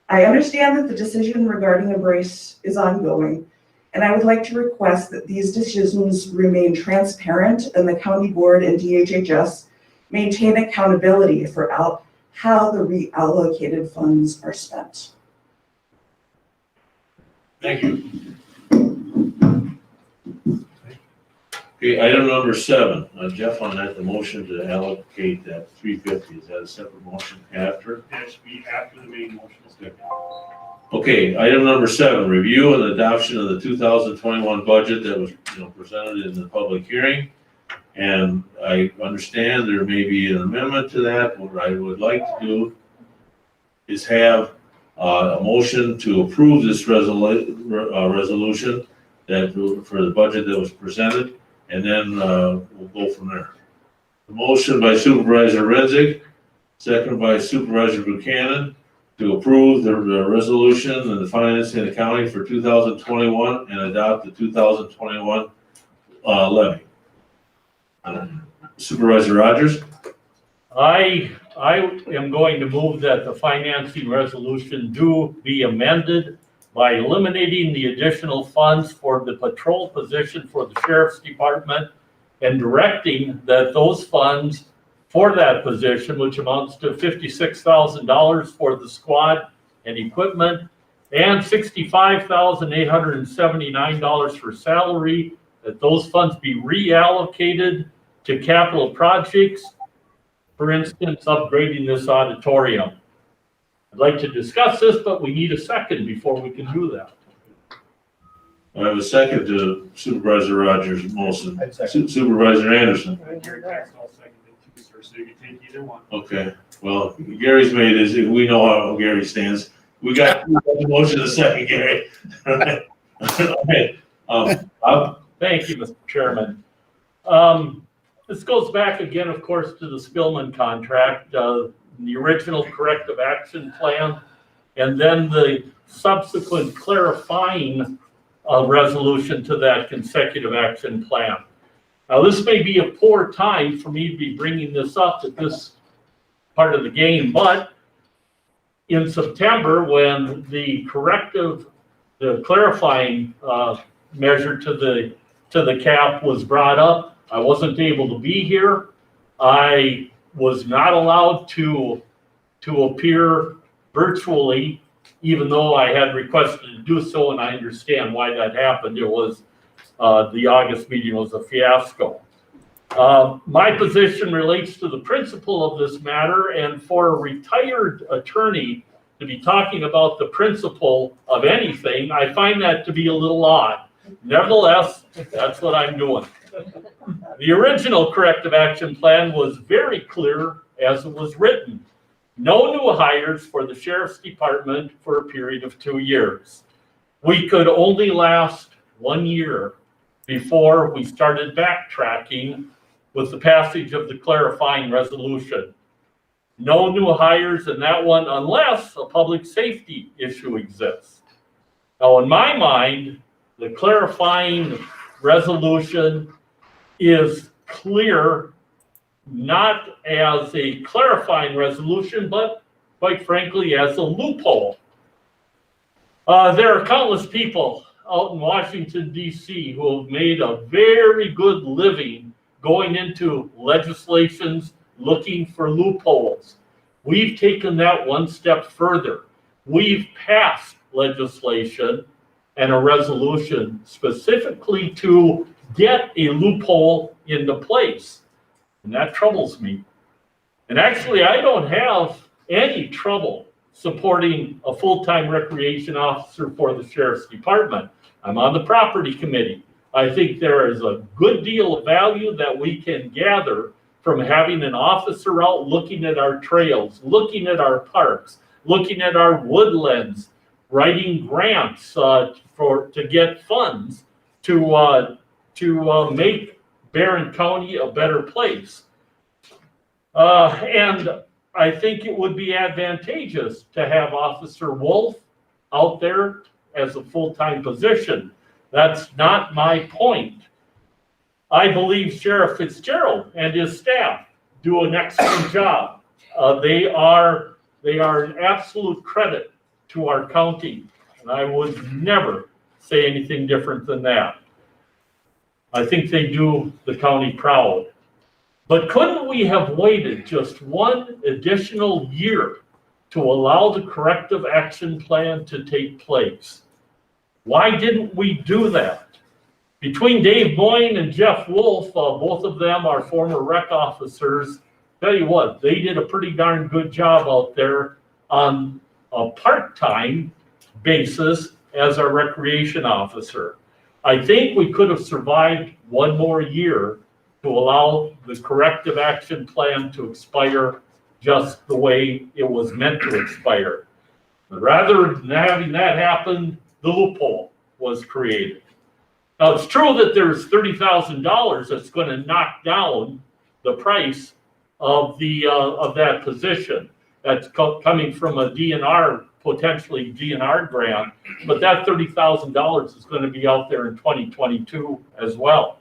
I understand that the decision regarding Embrace is ongoing, and I would like to request that these decisions remain transparent and the county board and DHHS maintain accountability for how the reallocated funds are spent. Thank you. Okay, item number 7, Jeff, on that, the motion to allocate that 350, is that a separate motion after? That should be after the main motion. Okay, item number 7, review and adoption of the 2021 budget that was, presented in the public hearing. And I understand there may be an amendment to that. What I would like to do is have a motion to approve this resolution that for the budget that was presented, and then we'll go from there. The motion by Supervisor Renzig, second by Supervisor Buchanan, to approve the resolution and the financing and accounting for 2021 and adopt the 2021 levy. Supervisor Rogers? I am going to move that the financing resolution do be amended by eliminating the additional funds for the patrol position for the sheriff's department and directing that those funds for that position, which amounts to $56,000 for the squad and equipment and $65,879 for salary, that those funds be reallocated to capital projects, for instance, upgrading this auditorium. I'd like to discuss this, but we need a second before we can do that. I have a second to Supervisor Rogers' motion. Supervisor Anderson? Gary Tax, I'll second it too, sir, so you can take either one. Okay, well, Gary's made his, we know how Gary stands. We got the motion in a second, Gary. Okay, Thank you, Mr. Chairman. This goes back again, of course, to the Spillman contract, the original corrective action plan, and then the subsequent clarifying resolution to that consecutive action plan. Now, this may be a poor time for me to be bringing this up at this part of the game, but in September, when the clarifying measure to the cap was brought up, I wasn't able to be here. I was not allowed to appear virtually, even though I had requested to do so, and I understand why that happened. It was the August meeting was a fiasco. My position relates to the principle of this matter, and for a retired attorney to be talking about the principle of anything, I find that to be a little odd. Nevertheless, that's what I'm doing. The original corrective action plan was very clear as it was written. No new hires for the sheriff's department for a period of 2 years. We could only last 1 year before we started backtracking with the passage of the clarifying resolution. No new hires in that one unless a public safety issue exists. Now, in my mind, the clarifying resolution is clear, not as a clarifying resolution, but quite frankly, as a loophole. There are countless people out in Washington, D.C. who have made a very good living going into legislations looking for loopholes. We've taken that one step further. We've passed legislation and a resolution specifically to get a loophole into place. And that troubles me. And actually, I don't have any trouble supporting a full-time recreation officer for the sheriff's department. I'm on the property committee. I think there is a good deal of value that we can gather from having an officer out looking at our trails, looking at our parks, looking at our woodlands, writing grants to get funds to make Barren County a better place. And I think it would be advantageous to have Officer Wolf out there as a full-time position. That's not my point. I believe Sheriff Fitzgerald and his staff do an excellent job. They are an absolute credit to our county, and I would never say anything different than that. I think they do the county proud. But couldn't we have waited just one additional year to allow the corrective action plan to take place? Why didn't we do that? Between Dave Boyne and Jeff Wolf, both of them are former rec officers. Tell you what, they did a pretty darn good job out there on a part-time basis as our recreation officer. I think we could have survived one more year to allow the corrective action plan to expire just the way it was meant to expire. Rather than having that happen, the loophole was created. Now, it's true that there's $30,000 that's going to knock down the price of that position. That's coming from a DNR, potentially DNR grant, but that $30,000 is going to be out there in 2022 as well.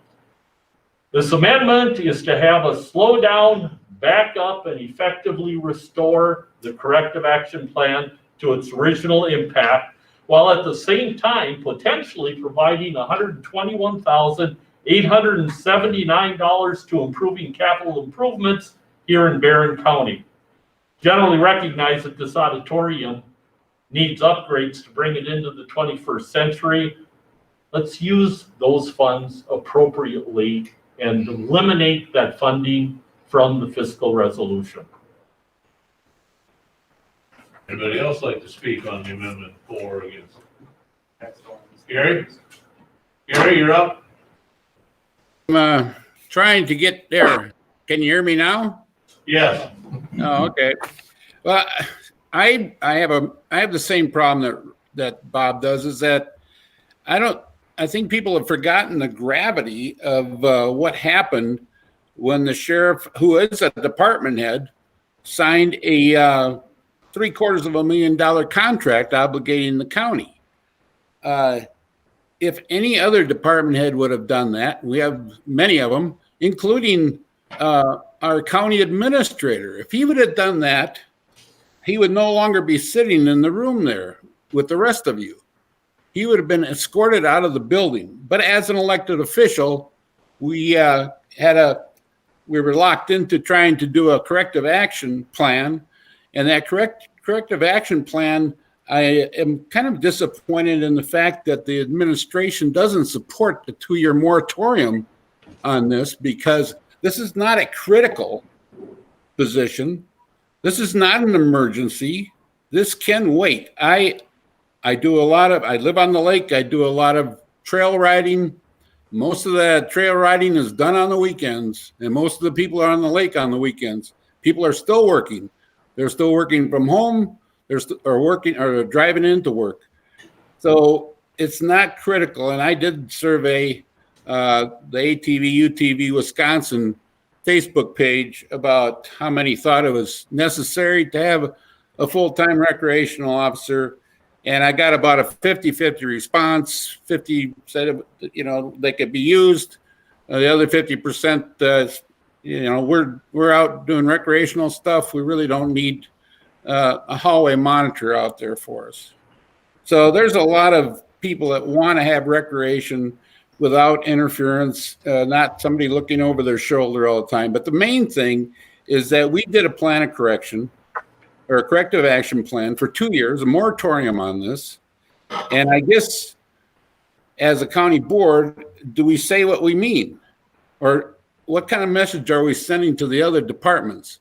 This amendment is to have us slow down, back up, and effectively restore the corrective action plan to its original impact, while at the same time potentially providing $121,879 to improving capital improvements here in Barren County. Generally recognize that this auditorium needs upgrades to bring it into the 21st century. Let's use those funds appropriately and eliminate that funding from the fiscal resolution. Anybody else like to speak on the amendment for or against? Gary? Gary, you're up. I'm trying to get there. Can you hear me now? Yes. Oh, okay. Well, I have the same problem that Bob does, is that I think people have forgotten the gravity of what happened when the sheriff, who is a department head, signed a $750,000 contract obligating the county. If any other department head would have done that, we have many of them, including our county administrator. If he would have done that, he would no longer be sitting in the room there with the rest of you. He would have been escorted out of the building. But as an elected official, we were locked into trying to do a corrective action plan, and that corrective action plan, I am kind of disappointed in the fact that the administration doesn't support the 2-year moratorium on this, because this is not a critical position. This is not an emergency. This can wait. I live on the lake. I do a lot of trail riding. Most of that trail riding is done on the weekends, and most of the people are on the lake on the weekends. People are still working. They're still working from home. They're driving into work. So it's not critical. And I did survey the ATV, UTV Wisconsin Facebook page about how many thought it was necessary to have a full-time recreational officer. And I got about a 50-50 response. 50 said, they could be used. The other 50%, we're out doing recreational stuff. We really don't need a hallway monitor out there for us. So there's a lot of people that want to have recreation without interference, not somebody looking over their shoulder all the time. But the main thing is that we did a plan of correction, or a corrective action plan for 2 years, a moratorium on this. And I guess as a county board, do we say what we mean? Or what kind of message are we sending to the other departments?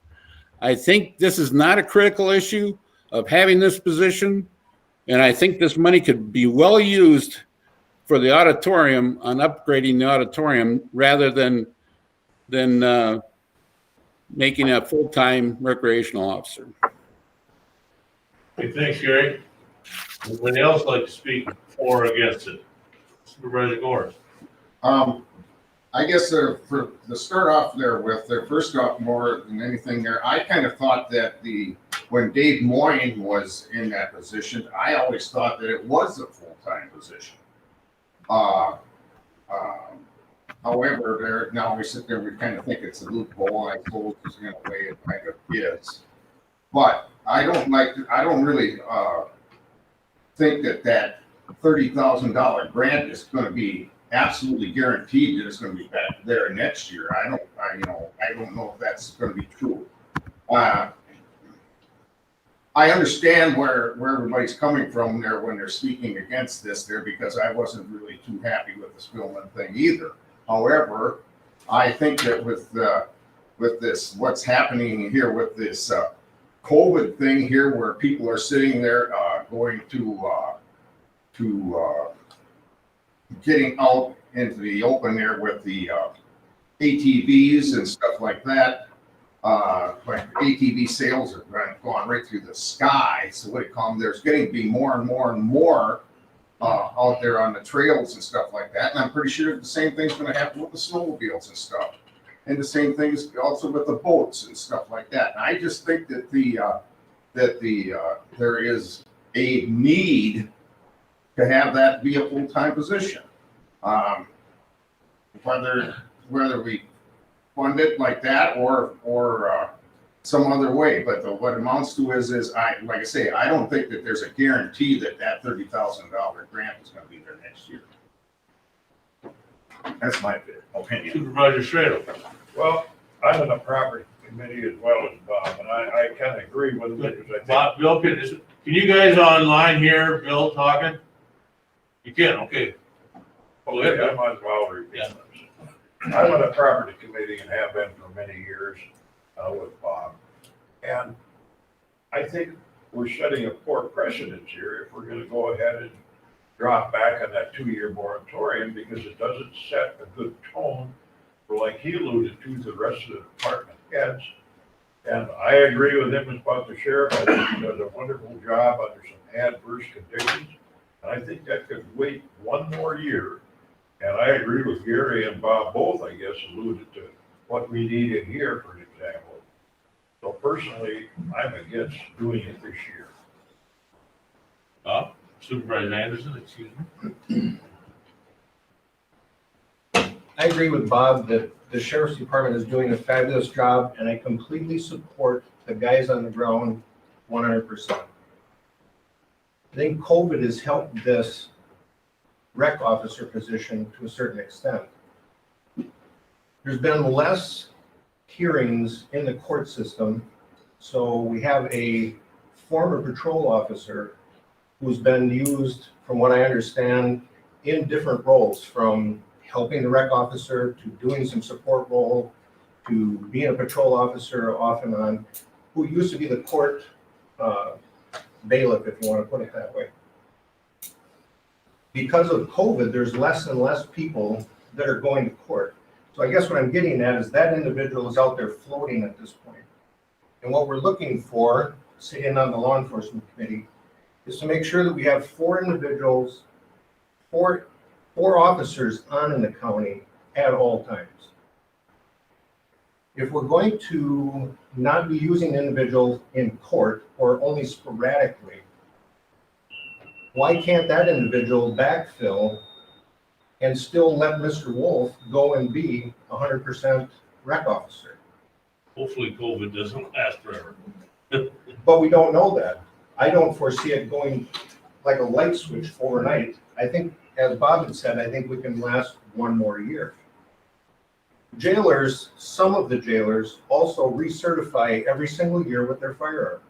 I think this is not a critical issue of having this position. And I think this money could be well used for the auditorium, on upgrading the auditorium, rather than making a full-time recreational officer. Hey, thanks, Gary. Anybody else like to speak for or against it? Supervisor Gore. I guess for to start off there with, first off, more than anything there, I kind of thought that when Dave Moyne was in that position, I always thought that it was a full-time position. However, now we sit there, we kind of think it's a loophole, I suppose, in a way it kind of is. But I don't really think that $30,000 grant is going to be absolutely guaranteed that it's going to be back there next year. I don't know if that's going to be true. I understand where everybody's coming from there when they're speaking against this there, because I wasn't really too happy with the Spillman thing either. However, I think that with this, what's happening here with this COVID thing here, where people are sitting there going to getting out into the open there with the ATVs and stuff like that. Like ATV sales are going right through the sky. So what it comes, there's getting to be more and more and more out there on the trails and stuff like that. And I'm pretty sure the same thing's going to happen with the snowmobiles and stuff. And the same things also with the boats and stuff like that. And I just think that there is a need to have that be a full-time position. Whether we fund it like that or some other way, but what it amounts to is like I say, I don't think that there's a guarantee that $30,000 grant is going to be there next year. That's my opinion. Supervisor Schrader. Well, I'm in the property committee as well as Bob, and I kind of agree with him because I think. Bob, Bill, can you guys online hear Bill talking? You can, okay. Okay, I might as well repeat this. I'm on the property committee and have been for many years with Bob. And I think we're setting a poor precedent here if we're gonna go ahead and drop back on that 2-year moratorium, because it doesn't set a good tone for, like he alluded to, the rest of the department heads. And I agree with him about the sheriff. I think he does a wonderful job under some adverse conditions. And I think that could wait one more year. And I agree with Gary and Bob both, I guess, alluded to what we need in here, for example. So personally, I'm against doing it this year. Supervisor Anderson, excuse me. I agree with Bob that the sheriff's department is doing a fabulous job, and I completely support the guys on the ground 100%. I think COVID has helped this rec officer position to a certain extent. There's been less hearings in the court system, so we have a former patrol officer who's been used, from what I understand, in different roles, from helping the rec officer to doing some support role to being a patrol officer off and on, who used to be the court bailiff, if you want to put it that way. Because of COVID, there's less and less people that are going to court. So I guess what I'm getting at is that individual is out there floating at this point. And what we're looking for, sitting on the law enforcement committee, is to make sure that we have 4 individuals, four officers on in the county at all times. If we're going to not be using individuals in court or only sporadically, why can't that individual backfill and still let Mr. Wolf go and be 100% rec officer? Hopefully COVID doesn't last forever. But we don't know that. I don't foresee it going like a light switch overnight. I think, as Bob had said, I think we can last 1 more year. Jailers, some of the jailers also recertify every single year with their firearms.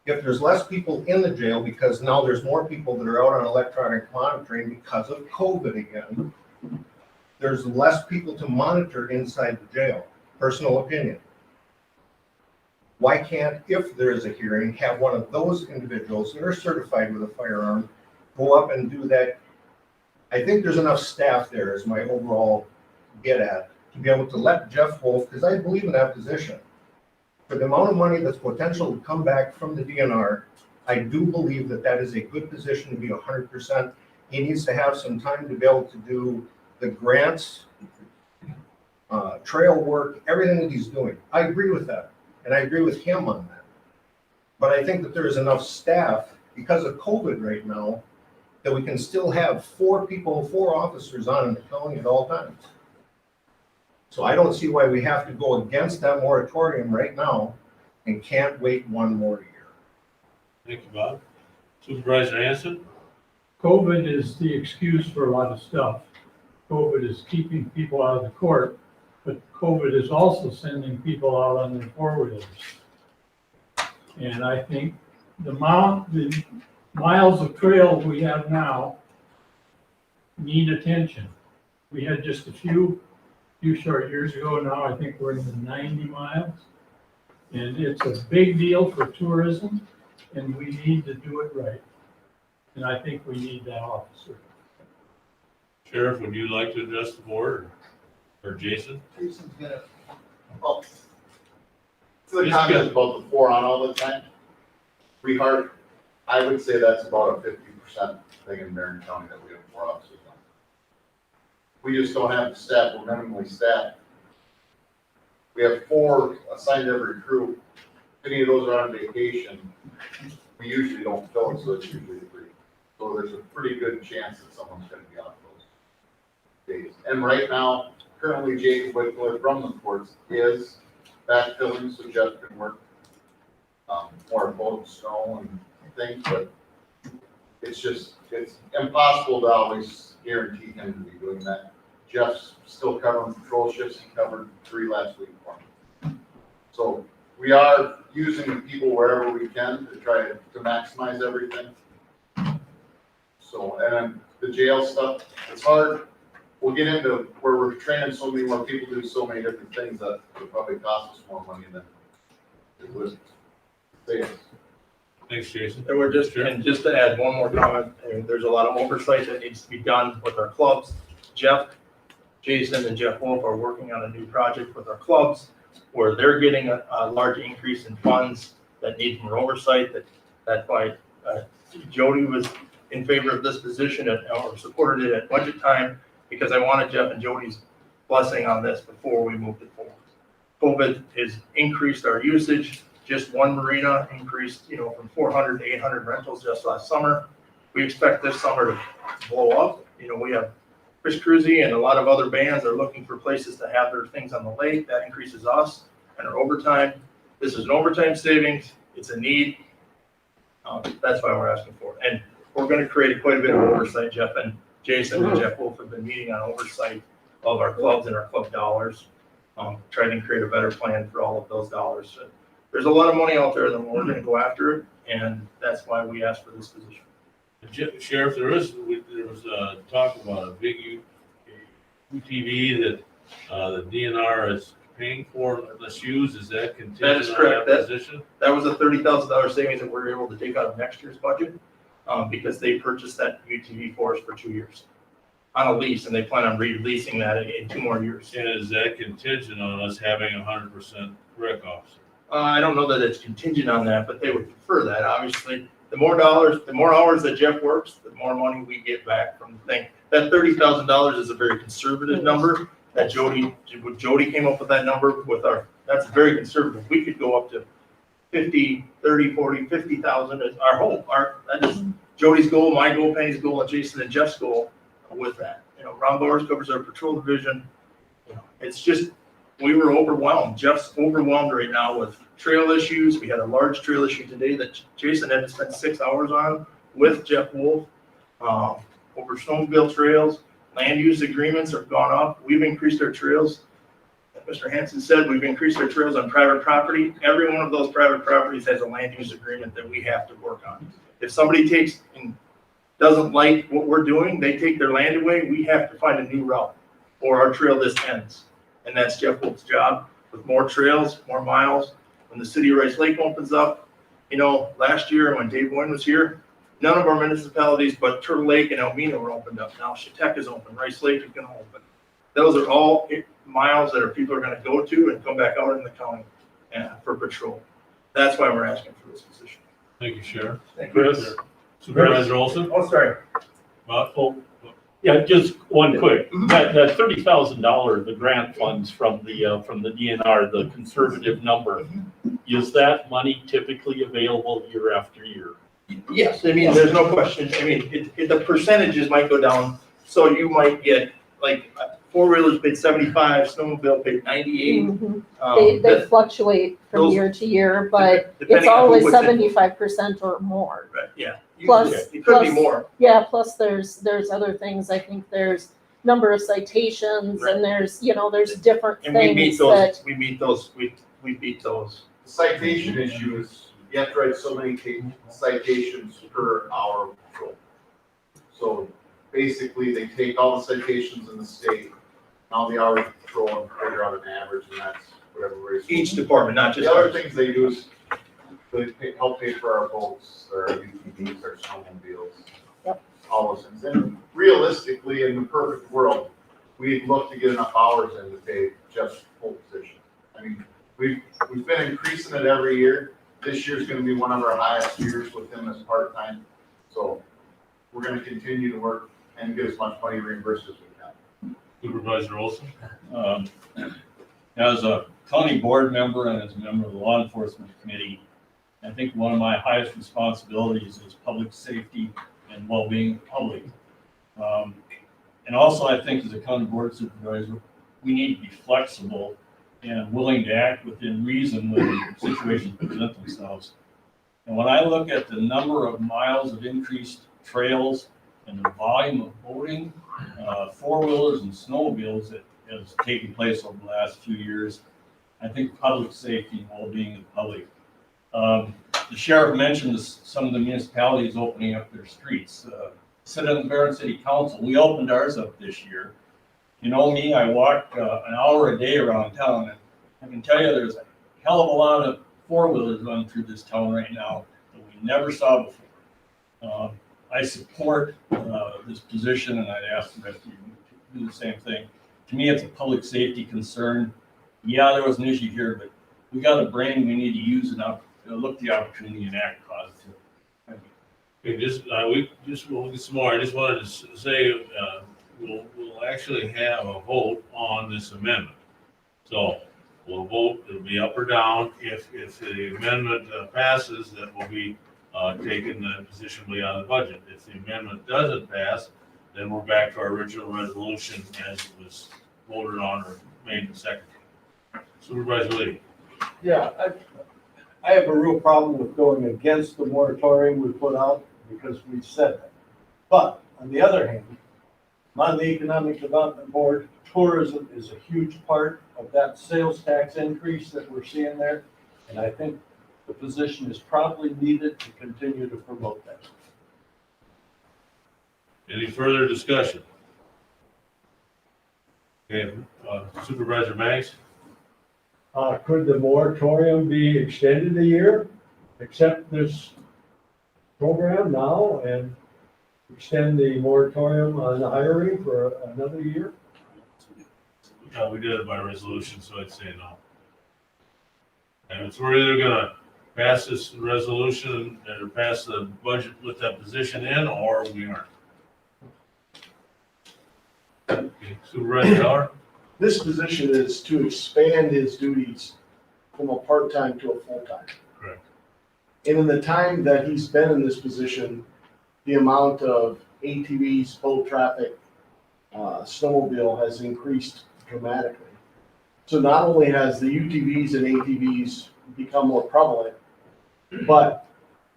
If there's less people in the jail, because now there's more people that are out on electronic monitoring because of COVID again, there's less people to monitor inside the jail. Personal opinion. Why can't, if there is a hearing, have one of those individuals that are certified with a firearm go up and do that? I think there's enough staff there, is my overall get at, to be able to let Jeff Wolf, because I believe in that position. For the amount of money that's potential to come back from the DNR, I do believe that that is a good position to be 100%. He needs to have some time to be able to do the grants trail work, everything that he's doing. I agree with that, and I agree with him on that. But I think that there is enough staff, because of COVID right now, that we can still have 4 officers on in the county at all times. So I don't see why we have to go against that moratorium right now and can't wait 1 more year. Thank you, Bob. Supervisor Hanson? COVID is the excuse for a lot of stuff. COVID is keeping people out of the court, but COVID is also sending people out on their four-wheelers. And I think the miles of trails we have now need attention. We had just a few short years ago. Now I think we're in the 90 miles. And it's a big deal for tourism, and we need to do it right. And I think we need that officer. Sheriff, would you like to address the board, or Jason? Jason's gonna, well, so the comment about the 4 on all the time, I would say that's about a 50% thing in Barren County that we have 4 officers on. We just don't have the staff, we're minimally staffed. We have 4 assigned to every crew. If any of those are on vacation, we usually don't fill it, so it's usually 3. So there's a pretty good chance that someone's gonna be on those days. And right now, currently Jake Whitfield from the courts is backfilling, so Jeff can work more boat, snow and things, but it's impossible to always guarantee him to be doing that. Jeff's still covering patrol shifts. He covered 3 last week for me. So we are using the people wherever we can to try to maximize everything. So, and then the jail stuff, it's hard. We'll get into where we're training so many more people to do so many different things that would probably cost us more money than it would save us. Thanks, Jason. And just to add one more comment, there's a lot of oversight that needs to be done with our clubs. Jason and Jeff Wolf are working on a new project with our clubs where they're getting a large increase in funds that need more oversight. That's why Jody was in favor of this position or supported it at budget time, because I wanted Jeff and Jody's blessing on this before we moved it forward. COVID has increased our usage. Just one marina increased, from 400 to 800 rentals just last summer. We expect this summer to blow up. We have Chris Cruzy and a lot of other bands are looking for places to have their things on the lake. That increases us and our overtime. This is an overtime savings. It's a need. That's why we're asking for it. And we're going to create quite a bit of oversight. Jeff and Jason and Jeff Wolf have been meeting on oversight of our clubs and our club dollars, trying to create a better plan for all of those dollars. So there's a lot of money out there, and we're going to go after it, and that's why we asked for this position. Sheriff, there was talk about a big UTV that the DNR is paying for unless used. Is that contingent That is correct. on that position? That was a $30,000 savings that we were able to take out of next year's budget because they purchased that UTV for us for 2 years on a lease, and they plan on releasing that in 2 more years. And is that contingent on us having 100% rec officer? I don't know that it's contingent on that, but they would prefer that. Obviously, the more hours that Jeff works, the more money we get back from the thing. That $30,000 is a very conservative number. That Jody came up with that number that's very conservative. We could go up to 50, 30, 40, 50,000 is our hope. That is Jody's goal, my goal, Penny's goal, and Jason and Jeff's goal with that. Ron Bowers covers our patrol division. It's just, we were overwhelmed. Jeff's overwhelmed right now with trail issues. We had a large trail issue today that Jason had to spend 6 hours on with Jeff Wolf over snowmobile trails. Land use agreements have gone up. We've increased our trails. Like Mr. Hanson said, we've increased our trails on private property. Every one of those private properties has a land use agreement that we have to work on. If somebody takes and doesn't like what we're doing, they take their land away, we have to find a new route or our trail list ends. And that's Jeff Wolf's job with more trails, more miles. When the city of Rice Lake opens up, last year when Dave Boyne was here, none of our municipalities but Turtle Lake and Elmina were opened up. Now Chautauqua is open, Rice Lake is going to open. Those are all miles that people are going to go to and come back out in the county for patrol. That's why we're asking for this position. Thank you, Sheriff. Thank you. Chris. Supervisor Olson? Oh, sorry. Bob? Yeah, just one quick, that $30,000, the grant funds from the DNR, the conservative number, is that money typically available year after year? Yes, I mean, there's no question, I mean, the percentages might go down, so you might get, like, four-wheelers paid 75, snowmobile paid 98. They fluctuate from those- year to year, but it's depending on who always puts in. 75% or more. Right, yeah. Plus- It could be plus- more. Yeah, plus there's other things, I think there's number of citations and there's different And we meet things those, that, we meet those, we beat those. The citation issue is, you have to write so many citations per hour patrol. So basically, they take all the citations in the state, all the hours of patrol, and figure out an average, and that's whatever race. Each department, not just. The other things they do is they help pay for our boats, our UTVs, our snowmobiles. Yep. All those things. And realistically, in the perfect world, we'd look to get enough hours in to pay just full position. I mean, we've been increasing it every year. This year's gonna be one of our highest years with them as part-time. So we're gonna continue to work and get as much money reimbursed as we can. Supervisor Olson? As a county board member and as a member of the law enforcement committee, I think one of my highest responsibilities is public safety and well-being of the public. And also, I think as a county board supervisor, we need to be flexible and willing to act within reason when situations present themselves. And when I look at the number of miles of increased trails and the volume of boating, four-wheelers and snowmobiles that has taken place over the last few years, I think public safety and well-being of the public. The sheriff mentioned some of the municipalities opening up their streets. Sit on the Barren City Council, we opened ours up this year. You know me, I walk an hour a day around town, and I can tell you there's a hell of a lot of four-wheelers running through this town right now that we never saw before. I support this position, and I'd ask the rest of you to do the same thing. To me, it's a public safety concern. Yeah, there was an issue here, but we got a brain, we need to use it up, look the opportunity and act positive. Okay, we'll get some more. I just wanted to say, we'll actually have a vote on this amendment. So we'll vote, it'll be up or down. If the amendment passes, that will be taken positionally on the budget. If the amendment doesn't pass, then we're back to our original resolution as it was voted on or made in second. Supervisor Lee. Yeah, I have a real problem with going against the moratorium we put out because we said that. But on the other hand, I'm on the Economic Development Board. Tourism is a huge part of that sales tax increase that we're seeing there. And I think the position is probably needed to continue to promote that. Any further discussion? Okay, Supervisor Maggs? Could the moratorium be extended a year, accept this program now and extend the moratorium on the hiring for another year? We did it by resolution, so I'd say no. And so we're either gonna pass this resolution or pass the budget with that position in, or we aren't. Okay, Supervisor Heller? This position is to expand his duties from a part-time to a full-time. Correct. And in the time that he's been in this position, the amount of ATVs, boat traffic, snowmobile has increased dramatically. So not only has the UTVs and ATVs become more prevalent, but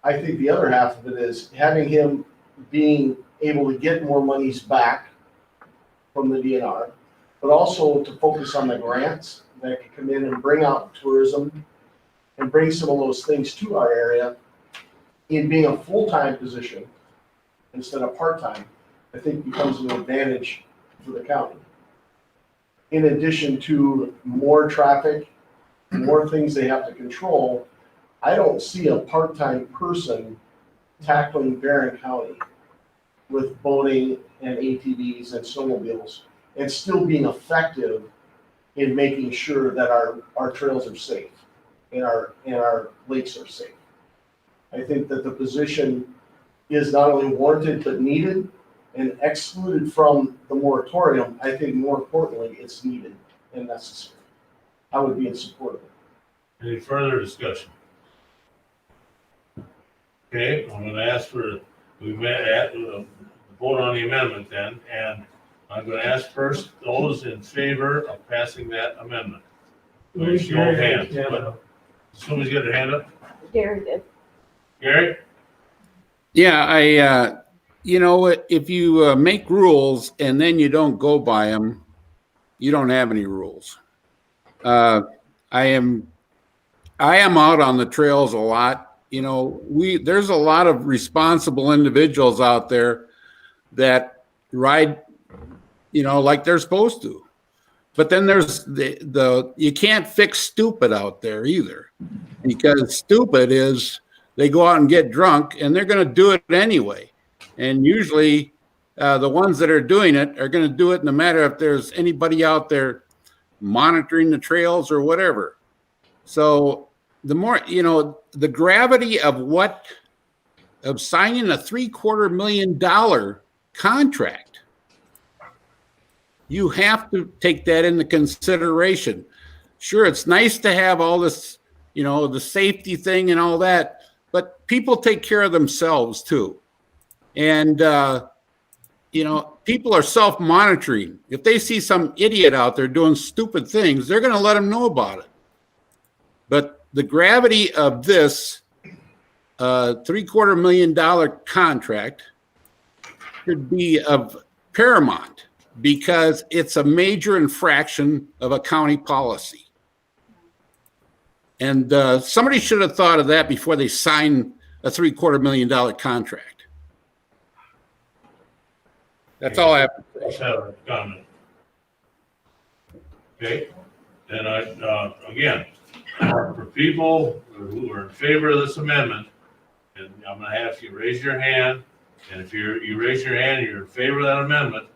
I think the other half of it is having him being able to get more monies back from the DNR, but also to focus on the grants that can come in and bring out tourism and bring some of those things to our area. In being a full-time position instead of part-time, I think becomes an advantage for the county. In addition to more traffic, more things they have to control, I don't see a part-time person tackling Barren County with boating and ATVs and snowmobiles and still being effective in making sure that our trails are safe and our lakes are safe. I think that the position is not only warranted but needed, and excluded from the moratorium, I think more importantly, it's needed and necessary. I would be in support of it. Any further discussion? Okay, I'm gonna ask for, we met at, vote on the amendment then, and I'm gonna ask first those in favor of passing that amendment. Show of hands. Somebody's got their hand up? Gary did. Gary? Yeah, you know, if you make rules and then you don't go by them, you don't have any rules. I am out on the trails a lot. You know, there's a lot of responsible individuals out there that ride, you know, like they're supposed to. But then there's you can't fix stupid out there either, because stupid is they go out and get drunk and they're going to do it anyway. And usually the ones that are doing it are going to do it no matter if there's anybody out there monitoring the trails or whatever. So the more, you know, the gravity of signing a $750,000 contract, you have to take that into consideration. Sure, it's nice to have all this, you know, the safety thing and all that, but people take care of themselves too. And, you know, people are self-monitoring. If they see some idiot out there doing stupid things, they're going to let them know about it. But the gravity of this $750,000 contract should be of paramount, because it's a major infraction of a county policy. And somebody should have thought of that before they signed a $750,000 contract. That's all I have to say. Let's have a comment. Okay, and again, for people who are in favor of this amendment, and I'm gonna have you raise your hand, and if you raise your hand, you're in favor of that amendment,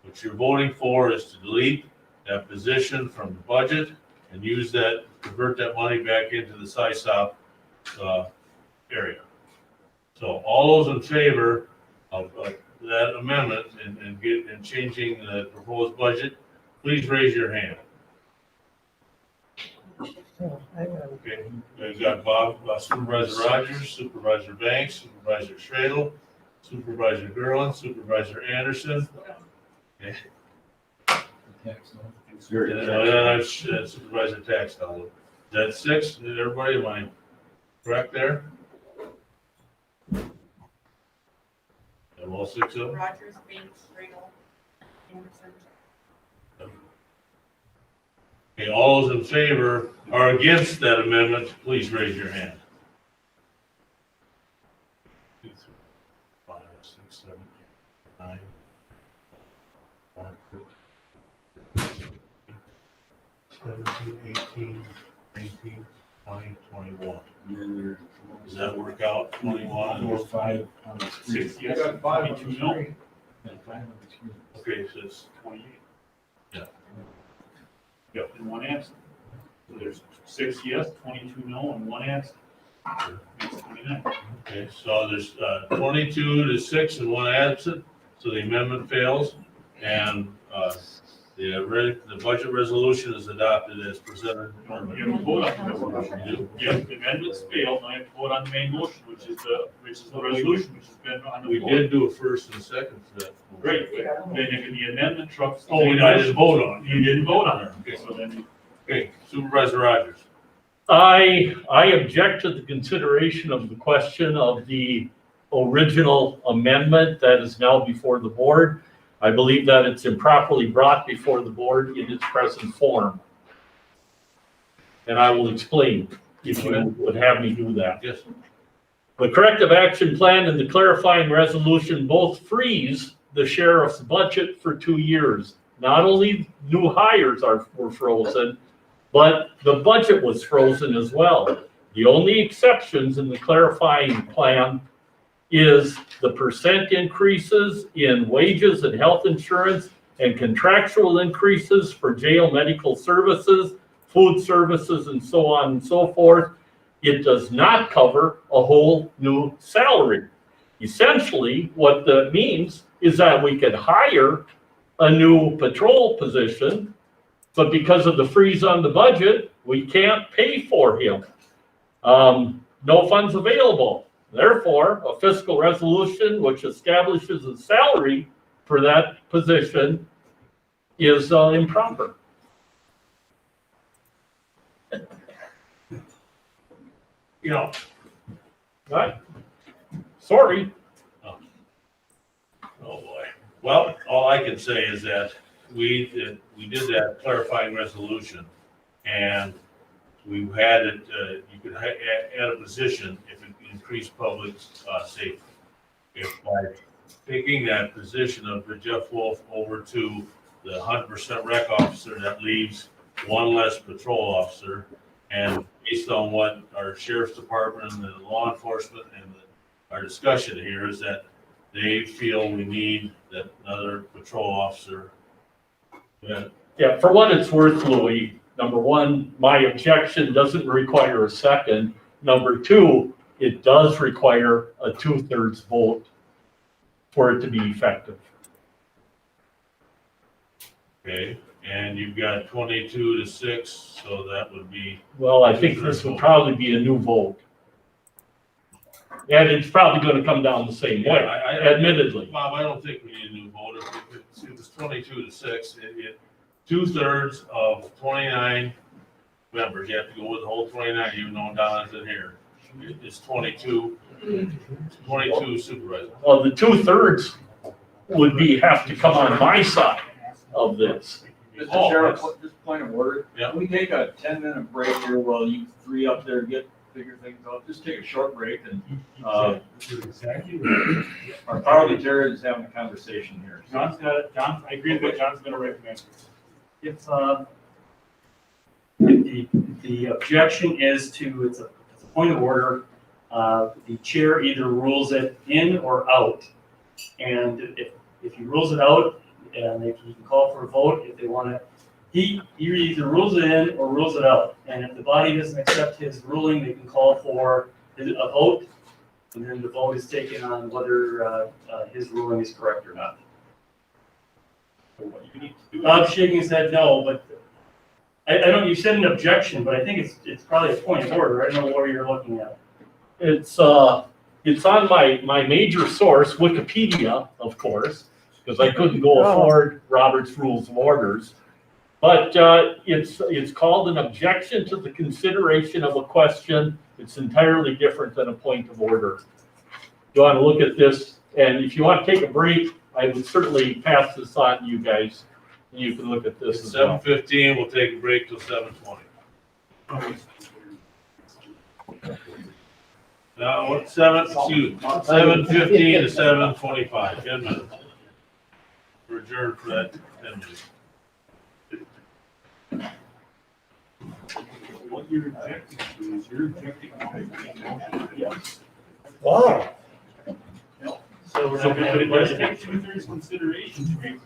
what you're voting for is to delete that position from the budget and use that, convert that money back into the SISOP area. So all those in favor of that amendment and changing the proposed budget, please raise your hand. Okay, we've got Bob, Supervisor Rogers, Supervisor Banks, Supervisor Schradel, Supervisor Gerlin, Supervisor Anderson. Okay. Supervisor Tax Levy. Is that 6? Did everybody, am I correct there? Have all 6 of them? Rogers, Banks, Riegel, Anderson. Okay, all those in favor or against that amendment, please raise your hand. 2, 3, 4, 5, 6, 7, 8, 9, 17, 18, 19, 20, 21. Does that work out? 21 or 5? 6 yes, 22 no. Okay, so it's 28. Yeah. Yep, and 1 absent. So there's 6 yes, 22 no, and 1 absent. Makes 29. Okay, so there's 22 to 6 and 1 absent, so the amendment fails, and the budget resolution is adopted as presented. You have to vote on the resolution. Yes, the amendments failed, now you have to vote on the main motion, which is the resolution, which has been on the We floor. did do a first and second for that. Great, then if the amendment trucks. Oh, I didn't vote on it. You didn't vote on it. Okay. So then, Okay, Supervisor Rogers. I object to the consideration of the question of the original amendment that is now before the board. I believe that it's improperly brought before the board in its present form. And I will explain if you would have me do that. Yes. The corrective action plan and the clarifying resolution both freeze the sheriff's budget for 2 years. Not only new hires were frozen, but the budget was frozen as well. The only exceptions in the clarifying plan is the percent increases in wages and health insurance and contractual increases for jail medical services, food services, and so on and so forth. It does not cover a whole new salary. Essentially, what that means is that we could hire a new patrol position, but because of the freeze on the budget, we can't pay for him. No funds available. Therefore, a fiscal resolution which establishes a salary for that position is improper. You know, right? Sorry. Oh boy. Well, all I can say is that we did that clarifying resolution, and we had it, you could add a position if it increased public safety. If by taking that position of the Jeff Wolf over to the 100% rec officer, that leaves one less patrol officer. And based on what our sheriff's department and the law enforcement and our discussion here is that they feel we need that another patrol officer. Yeah, for what it's worth, Louis, number one, my objection doesn't require a second. Number two, it does require a 2/3 vote for it to be effective. Okay, and you've got 22-6, so that would be. Well, I think this would probably be a new vote. And it's probably gonna come down the same way, admittedly. Bob, I don't think we need a new vote. If it's 22-6, 2/3 of 29 members, you have to go with the whole 29, even though Donna's in here. It's 22 supervisors. Well, the 2/3 would have to come on my side of this. Mr. Sheriff, just point of order. Yeah. Can we take a 10-minute break here while you three up there figure things out? Just take a short break and, our parliamentarian is having a conversation here. John's got it. John, I agree with what John's gonna recommend. If the objection is to, it's a point of order, the chair either rules it in or out. And if he rules it out, and if he can call for a vote, if they want to, he either rules it in or rules it out. And if the body doesn't accept his ruling, they can call for a vote, and then the vote is taken on whether his ruling is correct or not. Bob's shaking his head no, but I don't, you said an objection, but I think it's probably a point of order. I don't know where you're looking at. It's on my major source, Wikipedia, of course, because I couldn't go afford Robert's Rules of Orders. But it's called an objection to the consideration of a question. It's entirely different than a point of order. You want to look at this, and if you want to take a break, I would certainly pass this on to you guys. And you can look at this as well. 7:15, we'll take a break till 7:20. Now, what, 7:15 to 7:25, 10 minutes. We're adjourned for that 10 minutes. What you're objecting to is you're objecting. Yes. Wow. So we're not going to. Let's take 2/3 consideration to be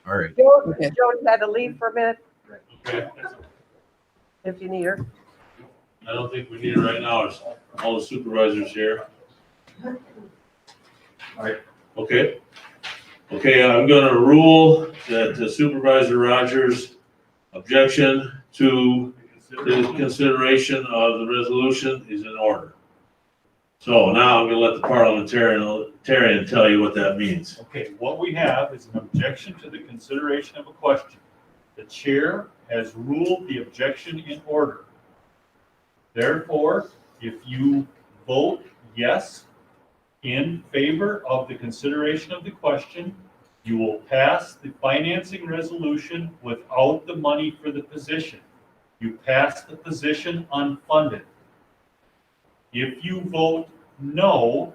All right. Joe had to leave for a minute Okay. if you need her. I don't think we need it right now. It's all the supervisors here. Alright. Okay. Okay, I'm gonna rule that Supervisor Rogers' objection to the consideration of the resolution is in order. So now I'm gonna let the parliamentarian tell you what that means. Okay, what we have is an objection to the consideration of a question. The chair has ruled the objection in order. Therefore, if you vote yes in favor of the consideration of the question, you will pass the financing resolution without the money for the position. You pass the position unfunded. If you vote no,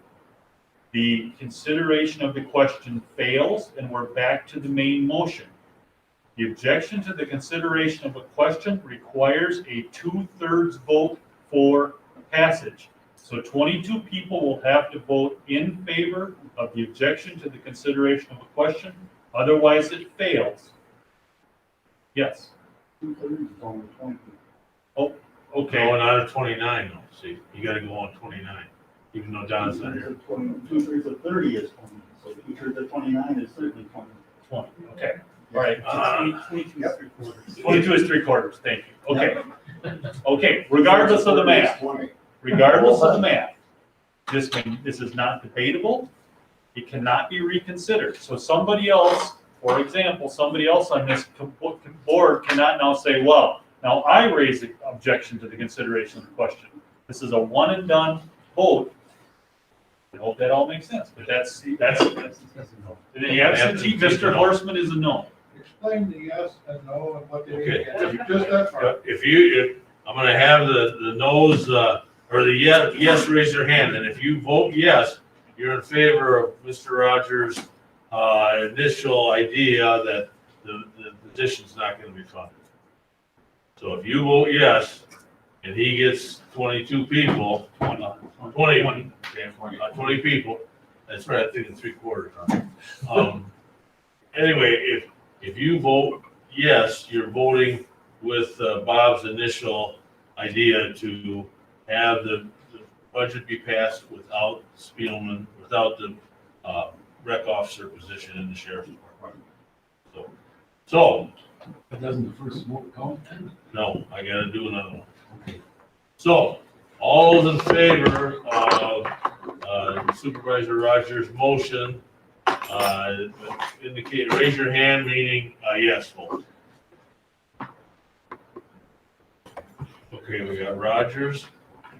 the consideration of the question fails and we're back to the main motion. The objection to the consideration of a question requires a 2/3 vote for passage. So 22 people will have to vote in favor of the objection to the consideration of a question, otherwise it fails. Yes. 2/3 is only 20. Oh, okay. Going out of 29, though. See, you gotta go on 29, even though John's not here. 2/3 of 30 is 20, so 2/3 of 29 is certainly 20. 20, okay. All right. 22 is 3/4. 22 is 3/4, thank you. Okay. Okay, regardless of the math, regardless of the math, this is not debatable. It cannot be reconsidered. So somebody else, for example, somebody else on this board cannot now say, well, now I raise the objection to the consideration of the question. This is a one and done vote. I hope that all makes sense, but that's the absentee, Mr. Horstman is a no. Explain the yes and no and what they Okay. just that part. If I'm gonna have the no's, or the yes, raise your hand, and if you vote yes, you're in favor of Mr. Rogers' initial idea that the position's not gonna be funded. So if you vote yes, and he gets 22 people, 20 people, that's right, I think it's 3/4. Anyway, if you vote yes, you're voting with Bob's initial idea to have the budget be passed without Spielman, without the rec officer position in the sheriff's department. So. But doesn't the first vote count? No, I gotta do another one. So, all those in favor of Supervisor Rogers' motion, indicate, raise your hand, meaning yes vote. Okay, we got Rogers,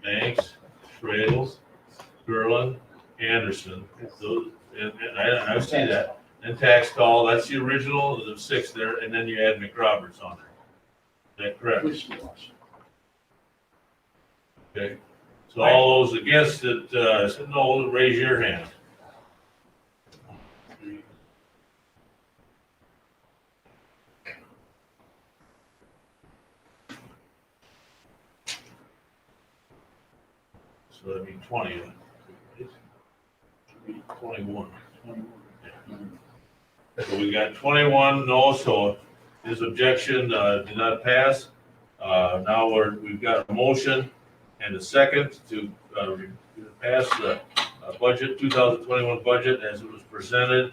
Banks, Schradels, Gerlin, Anderson. Those, and I see that. And Tax Call, that's the original, the 6 there, and then you add McRoberts on there. Is that correct? Okay, so all those against it, said no, raise your hand. So that'd be 20. 21. So we got 21 no, so his objection did not pass. Now we've got a motion and a second to pass the budget, 2021 budget as it was presented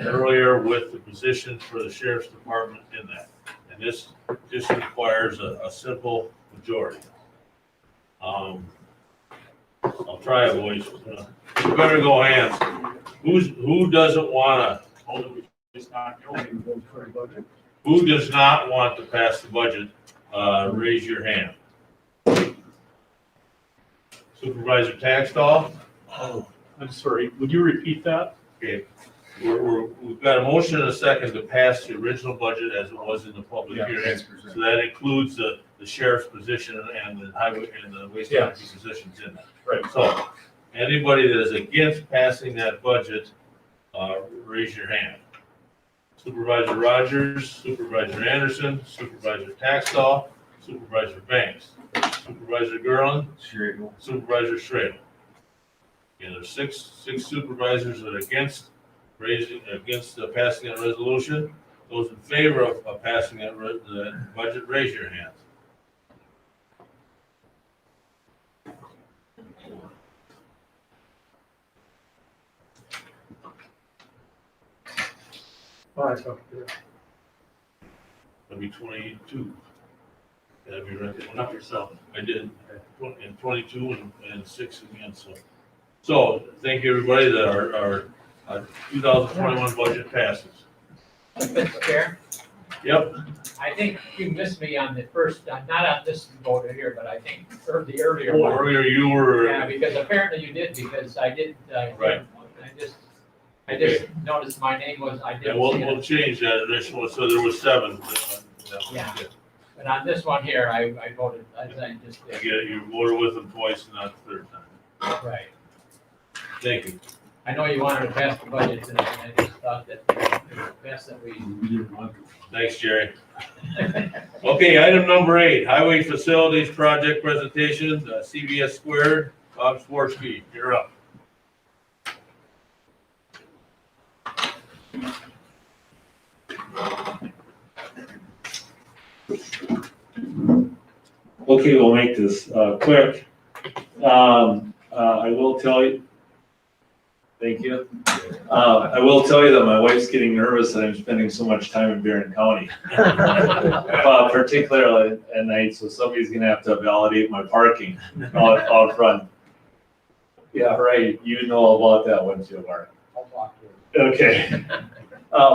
earlier with the position for the sheriff's department in that. And this just requires a simple majority. I'll try it, boys. You better go hands. Who doesn't wanna? Who does not want to pass the budget? Raise your hand. Supervisor Taxtall? Oh, I'm sorry, would you repeat that? Okay, we've got a motion and a second to pass the original budget as it was in the public hearing. So that includes the sheriff's position and the highway and the waste management positions in that. Right. So, anybody that is against passing that budget, raise your hand. Supervisor Rogers, Supervisor Anderson, Supervisor Taxtall, Supervisor Banks, Supervisor Gerlin, Supervisor Schradel. And there's six supervisors that are against passing that resolution. Those in favor of passing the budget, raise your hands. Five up there. That'd be 22. That'd be right. Knock yourself. I did, and 22 and 6 again, so. So, thank you, everybody, that our 2021 budget passes. Mr. Chair, Yep, I think you missed me on the first, not on this vote here, but I think the earlier one. earlier you were. Yeah, because apparently you did, because I did, Right. I just noticed my name was, I Yeah, didn't we'll see it. change that initial, so there was 7. Yeah. But on this one here, I voted, I just You did. get it, you voted with them twice, not the third time. Right. Thank you. I know you wanted to pass the budget tonight, and I just thought that it was best that we. Thanks, Jerry. Okay, item number 8, Highway Facilities Project Presentation, CVS Squared, Bob Swarsky, you're up. Okay, we'll make this quick. I will tell you, thank you. I will tell you that my wife's getting nervous that I'm spending so much time in Barren County. Particularly at night, so somebody's gonna have to validate my parking out front. Yeah, right, you know about that one too, Mark. Okay.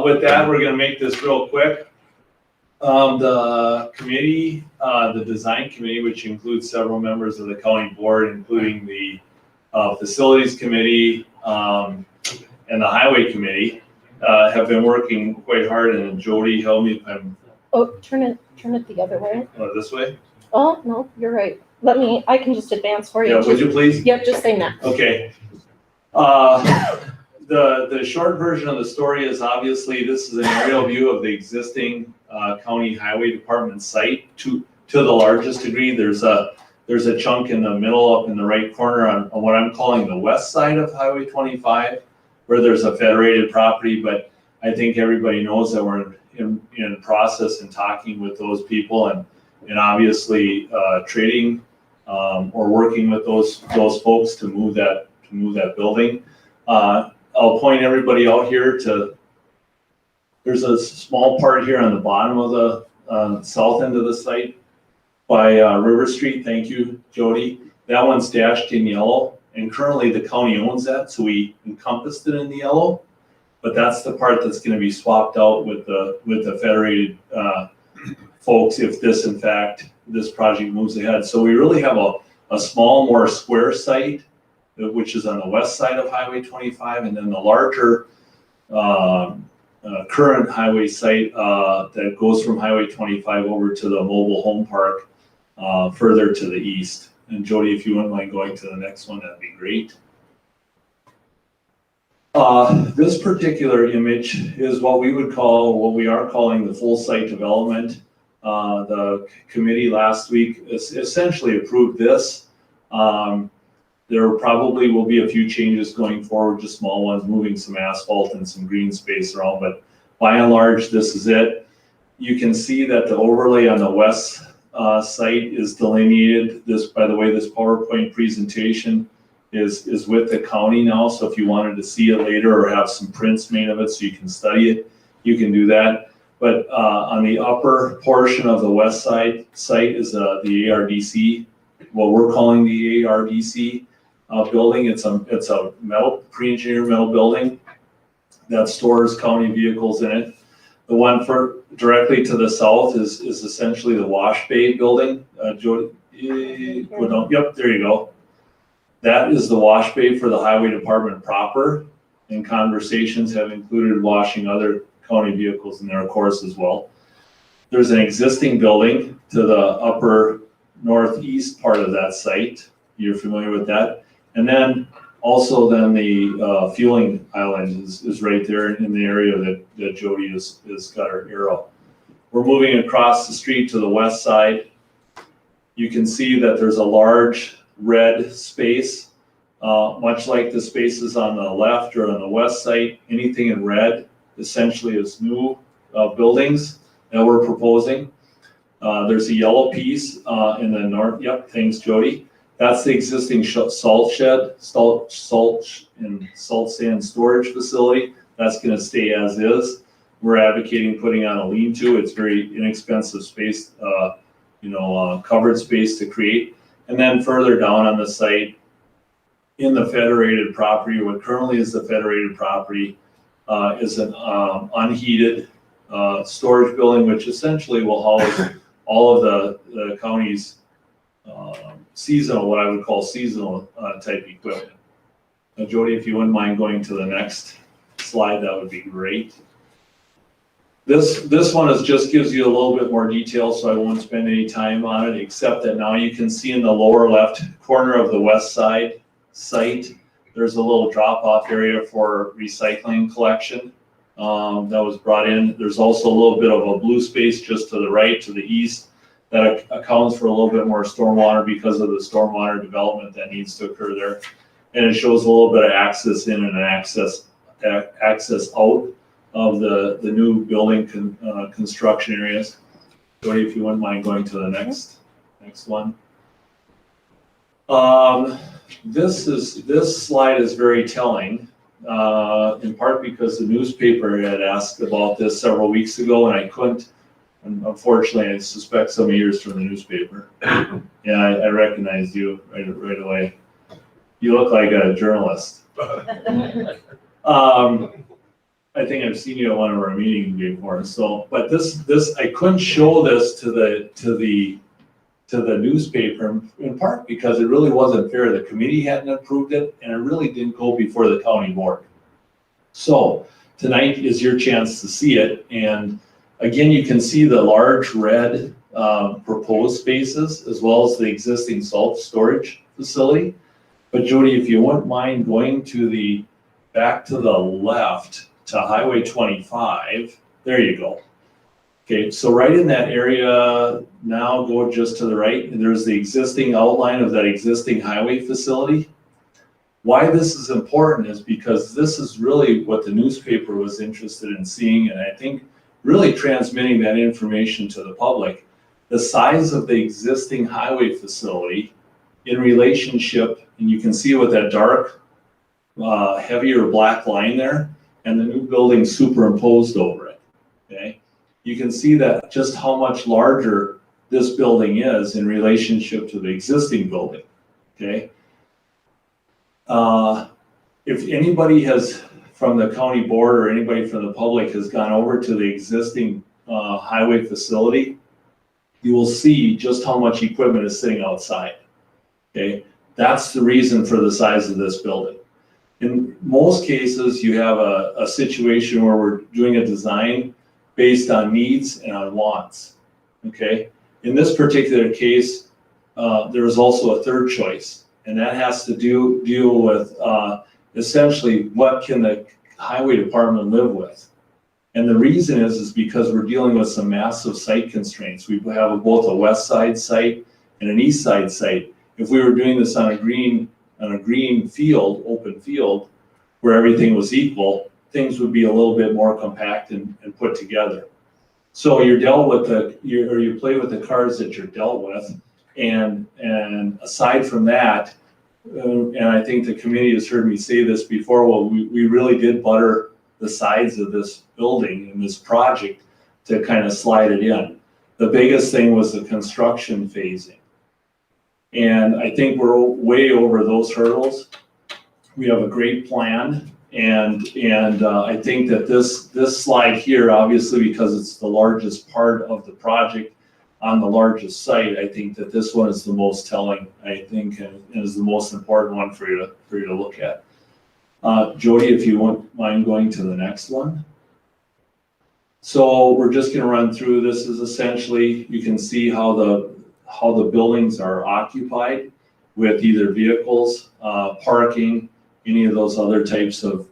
With that, we're gonna make this real quick. The committee, the design committee, which includes several members of the county board, including the facilities committee, and the highway committee, have been working quite hard, and Jody, help me if I'm, Oh, turn it the other way. this way? Oh, no, you're right. I can just advance for you. Yeah, would you please? Yep, just say next. Okay. The short version of the story is obviously this is an aerial view of the existing county highway department site to the largest degree. There's a chunk in the middle up in the right corner on what I'm calling the west side of Highway 25, where there's a federated property, but I think everybody knows that we're in process and talking with those people and obviously trading or working with those folks to move that building. I'll point everybody out here there's a small part here on the bottom of the south end of the site by River Street. Thank you, Jody. That one's dashed in yellow, and currently the county owns that, so we encompassed it in the yellow. But that's the part that's going to be swapped out with the federated folks if this project moves ahead. So we really have a small, more square site, which is on the west side of Highway 25, and then the larger current highway site that goes from Highway 25 over to the mobile home park further to the east. And Jody, if you wouldn't mind going to the next one, that'd be great. This particular image is what we are calling the full site development. The committee last week essentially approved this. There probably will be a few changes going forward, just small ones, moving some asphalt and some green space around, but by and large, this is it. You can see that the overlay on the west site is delineated. By the way, this PowerPoint presentation is with the county now, so if you wanted to see it later or have some prints made of it so you can study it, you can do that. But on the upper portion of the west side site is the ARDC, what we're calling the ARDC building. It's a metal, pre-engineered metal building that stores county vehicles in it. The one directly to the south is essentially the wash bay building. Jody, yep, there you go. That is the wash bay for the highway department proper, and conversations have included washing other county vehicles in there, of course, as well. There's an existing building to the upper northeast part of that site. You're familiar with that. And then also the fueling island is right there in the area that Jody has got her arrow. We're moving across the street to the west side. You can see that there's a large red space, much like the spaces on the left or on the west side. Anything in red essentially is new buildings that we're proposing. There's a yellow piece in the north. Yep, thanks, Jody. That's the existing salt shed, salt and salt sand storage facility. That's going to stay as is. We're advocating putting on a lean-to. It's very inexpensive space, covered space to create. And then further down on the site, in the federated property, what currently is the federated property, is an unheated storage building, which essentially will house all of the county's seasonal, what I would call seasonal type equipment. Now, Jody, if you wouldn't mind going to the next slide, that would be great. This one just gives you a little bit more detail, so I won't spend any time on it, except that now you can see in the lower left corner of the west side site, there's a little drop-off area for recycling collection that was brought in. There's also a little bit of a blue space just to the right, to the east, that accounts for a little bit more stormwater because of the stormwater development that needs to occur there. And it shows a little bit of access in and access out of the new building construction areas. Jody, if you wouldn't mind going to the next one. This slide is very telling, in part because the newspaper had asked about this several weeks ago, and I couldn't. And unfortunately, I suspect some of yours from the newspaper. Yeah, I recognized you right away. You look like a journalist. I think I've seen you at one of our meetings before. So, but this I couldn't show this to the newspaper, in part because it really wasn't fair. The committee hadn't approved it, and it really didn't go before the county board. So tonight is your chance to see it, and again, you can see the large red proposed spaces as well as the existing salt storage facility. But Jody, if you wouldn't mind going to back to the left to Highway 25, there you go. Okay, so right in that area, now go just to the right, and there's the existing outline of that existing highway facility. Why this is important is because this is really what the newspaper was interested in seeing, and I think really transmitting that information to the public. The size of the existing highway facility in relationship, and you can see with that dark, heavier black line there, and the new building superimposed over it, okay? You can see that just how much larger this building is in relationship to the existing building, okay? If anybody from the county board or anybody from the public has gone over to the existing highway facility, you will see just how much equipment is sitting outside, okay? That's the reason for the size of this building. In most cases, you have a situation where we're doing a design based on needs and on wants, okay? In this particular case, there is also a third choice, and that has to deal with essentially what can the highway department live with. And the reason is because we're dealing with some massive site constraints. We have both a west side site and an east side site. If we were doing this on a green field, open field, where everything was equal, things would be a little bit more compact and put together. So you're dealt with you play with the cards that you're dealt with, and aside from that, and I think the committee has heard me say this before, well, we really did butter the sides of this building and this project to kind of slide it in. The biggest thing was the construction phasing. And I think we're way over those hurdles. We have a great plan, and I think that this slide here, obviously because it's the largest part of the project on the largest site, I think that this one is the most telling, I think, and is the most important one for you to look at. Jody, if you wouldn't mind going to the next one. So we're just gonna run through, this is essentially, you can see how the buildings are occupied with either vehicles, parking, any of those other types of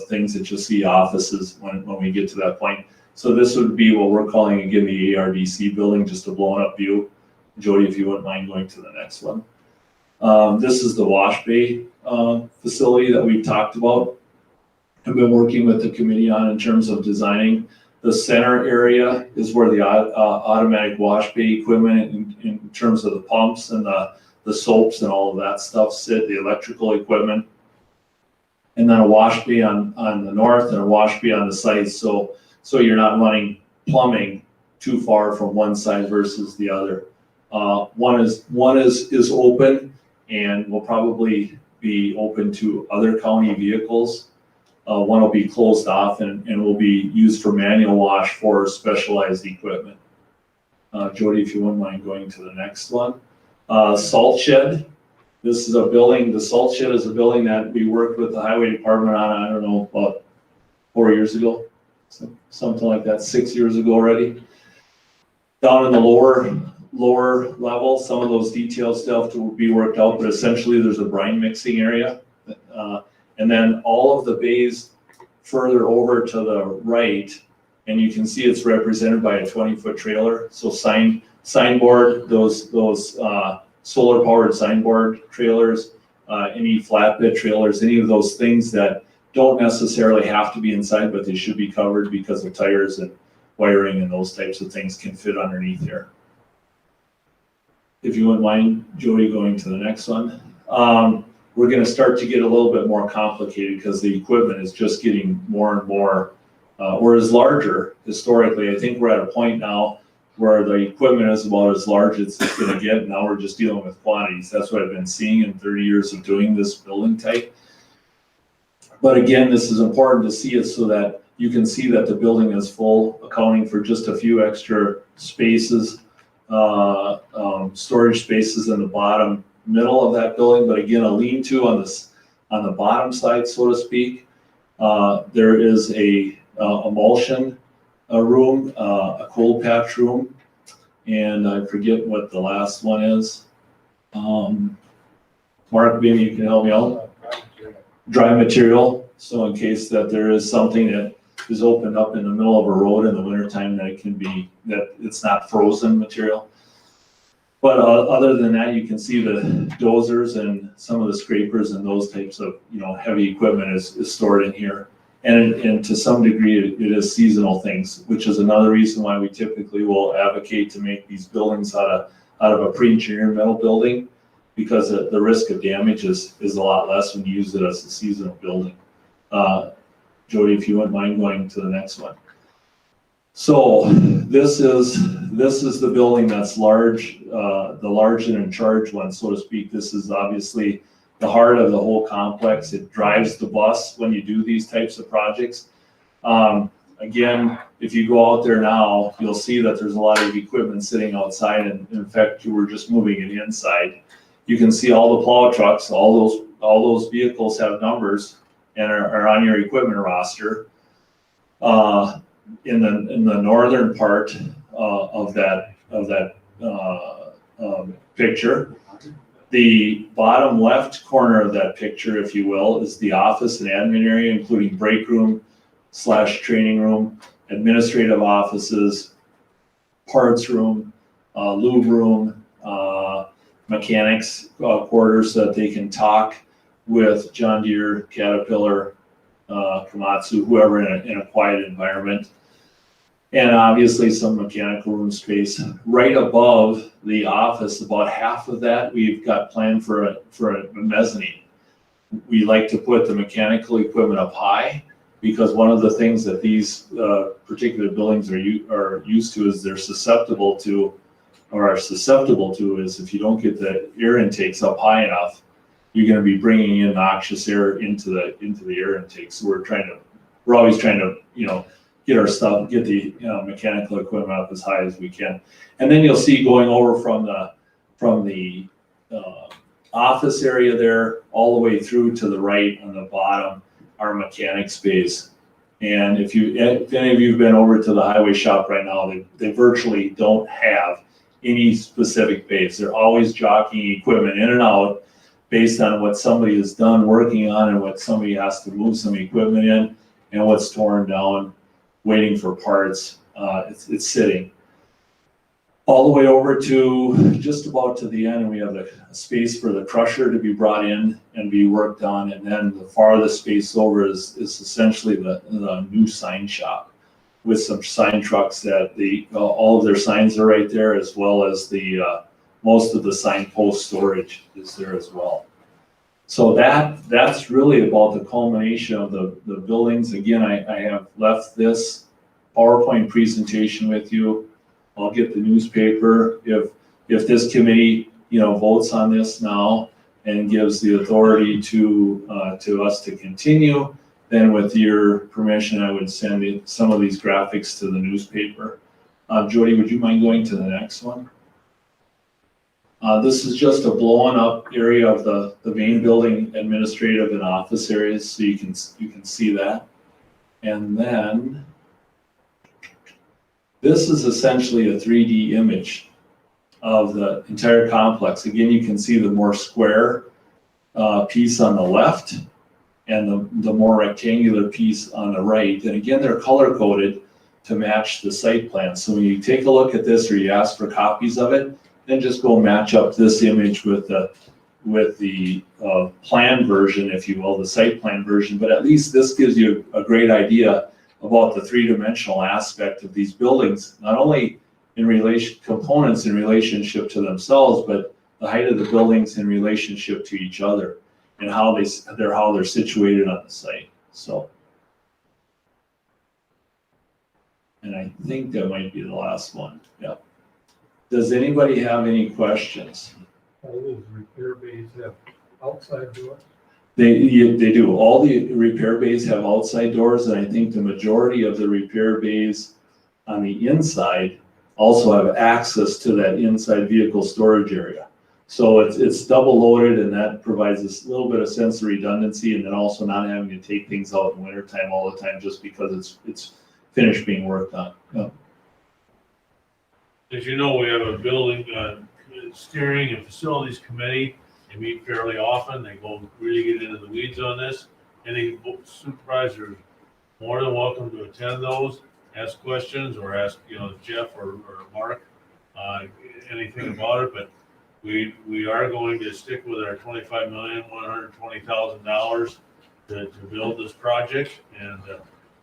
things that you'll see, offices when we get to that point. So this would be what we're calling, again, the ARDC building, just a blown up view. Jody, if you wouldn't mind going to the next one. This is the wash bay facility that we talked about. I've been working with the committee on in terms of designing The center area is where the automatic wash bay equipment in terms of the pumps and the soaps and all of that stuff sit, the electrical equipment. And then a wash bay on the north and a wash bay on the side, so you're not running plumbing too far from one side versus the other. One is open and will probably be open to other county vehicles. One will be closed off and will be used for manual wash for specialized equipment. Jody, if you wouldn't mind going to the next one. Salt shed. This is a building, the salt shed is a building that we worked with the highway department on, I don't know, about 4 years ago, something like that, 6 years ago already. Down in the lower level, some of those details still have to be worked out, but essentially there's a brine mixing area. And then all of the bays further over to the right, and you can see it's represented by a 20-foot trailer. So signboard, those solar powered signboard trailers, any flatbed trailers, any of those things that don't necessarily have to be inside, but they should be covered because of tires and wiring and those types of things can fit underneath here. If you wouldn't mind, Jody, going to the next one. We're gonna start to get a little bit more complicated because the equipment is just getting more and more, or is larger historically. I think we're at a point now where the equipment is about as large as it's gonna get. Now we're just dealing with quantities. That's what I've been seeing in 30 years of doing this building type. But again, this is important to see it so that you can see that the building is full, accounting for just a few extra spaces, storage spaces in the bottom middle of that building. But again, a lean-to on the bottom side, so to speak. There is a emulsion room, a cold patch room, and I forget what the last one is. Mark, maybe you can help me out. Dry material, so in case that there is something that is opened up in the middle of a road in the wintertime, that it can be, that it's not frozen material. But other than that, you can see the dozers and some of the scrapers and those types of, heavy equipment is stored in here. And to some degree, it is seasonal things, which is another reason why we typically will advocate to make these buildings out of a pre-engineered metal building, because the risk of damage is a lot less when you use it as a seasonal building. Jody, if you wouldn't mind going to the next one. So this is the building that's large, the large and in charge one, so to speak. This is obviously the heart of the whole complex. It drives the bus when you do these types of projects. Again, if you go out there now, you'll see that there's a lot of equipment sitting outside, and in fact, you were just moving it inside. You can see all the plow trucks, all those vehicles have numbers and are on your equipment roster. In the northern part of that picture, the bottom left corner of that picture, if you will, is the office and admin area, including break room / training room, administrative offices, parts room, lube room, mechanics quarters so that they can talk with John Deere, Caterpillar, Komatsu, whoever in a quiet environment. And obviously some mechanical room space. Right above the office, about half of that we've got planned for a mezzanine. We like to put the mechanical equipment up high, because one of the things that these particular buildings are used to is they're susceptible to is if you don't get the air intakes up high enough, you're going to be bringing in noxious air into the air intake. So we're always trying to get the mechanical equipment up as high as we can. And then you'll see going over from the office area there all the way through to the right on the bottom, our mechanic space. And if any of you have been over to the highway shop right now, they virtually don't have any specific base. They're always jockeying equipment in and out based on what somebody has done working on and what somebody has to move some equipment in and what's torn down, waiting for parts. It's sitting. All the way over to just about to the end, and we have a space for the crusher to be brought in and be worked on. And then the farthest space over is essentially the new sign shop, with some sign trucks that all of their signs are right there, as well as most of the signpost storage is there as well. So that's really about the culmination of the buildings. Again, I have left this PowerPoint presentation with you. I'll get the newspaper. If this committee, votes on this now and gives the authority to us to continue, then with your permission, I would send some of these graphics to the newspaper. Jody, would you mind going to the next one? This is just a blown up area of the main building, administrative and office areas, so you can see that. And then this is essentially a 3D image of the entire complex. Again, you can see the more square piece on the left and the more rectangular piece on the right. And again, they're color coded to match the site plan. So when you take a look at this or you ask for copies of it, then just go match up this image with the plan version, if you will, the site plan version. But at least this gives you a great idea about the three-dimensional aspect of these buildings, not only components in relationship to themselves, but the height of the buildings in relationship to each other and how they're situated on the site. So, and I think that might be the last one. Yeah. Does anybody have any questions? All those repair bays have outside doors? They do. All the repair bays have outside doors, and I think the majority of the repair bays on the inside also have access to that inside vehicle storage area. So it's double loaded, and that provides us a little bit of sense of redundancy, and then also not having to take things out in wintertime all the time just because it's finished being worked on. Yeah. As you know, we have a building steering and facilities committee. They meet fairly often. They go really get into the weeds on this. Any supervisor is more than welcome to attend those, ask questions, or ask Jeff or Mark anything about it. But we are going to stick with our $25,120,000 to build this project, and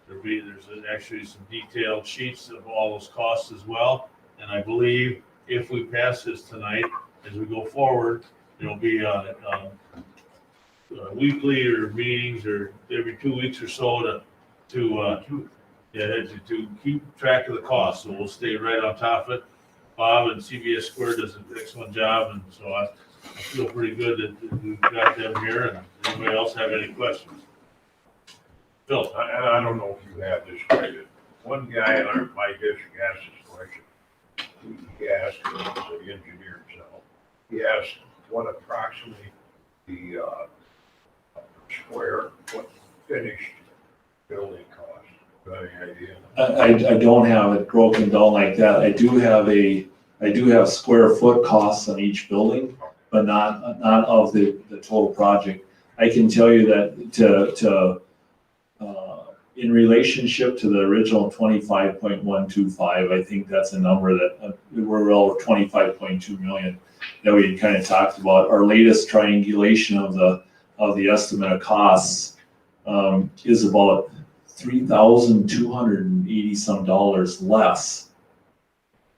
there's actually some detailed sheets of all those costs as well. And I believe if we pass this tonight, as we go forward, there'll be weekly or meetings or every 2 weeks or so to keep track of the costs. So we'll stay right on top of it. Bob and CBS Square does an excellent job, and so I feel pretty good that we've got them here. And anybody else have any questions? Phil? I don't know if you have this right. One guy in my district asked this question. He asked, the engineer himself, he asked what approximately the square foot finished building cost. Do you have any idea? I don't have it broken down like that. I do have square foot costs on each building, but not of the total project. I can tell you that in relationship to the original 25.125, I think that's a number that we're over 25.2 million that we had kind of talked about. Our latest triangulation of the estimate of costs is about $3,280 some less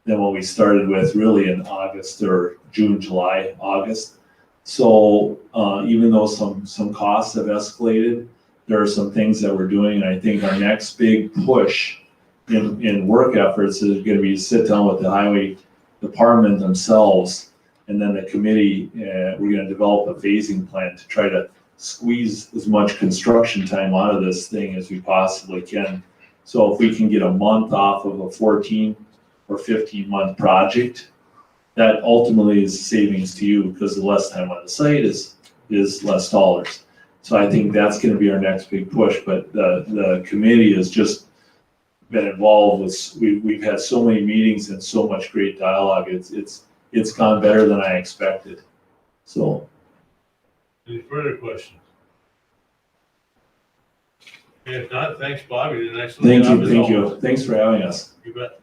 than what we started with really in August or June, July, August. So even though some costs have escalated, there are some things that we're doing, and I think our next big push in work efforts is going to be to sit down with the highway department themselves, and then the committee. We're going to develop a phasing plan to try to squeeze as much construction time out of this thing as we possibly can. So if we can get a month off of a 14 or 15 month project, that ultimately is savings to you, because the less time on the site is less dollars. So I think that's going to be our next big push. But the committee has just been involved with. We've had so many meetings and so much great dialogue. It's gone better than I expected. So. Any further questions? If not, thanks, Bob. You did an excellent job. Thank you. Thanks for having us. You bet.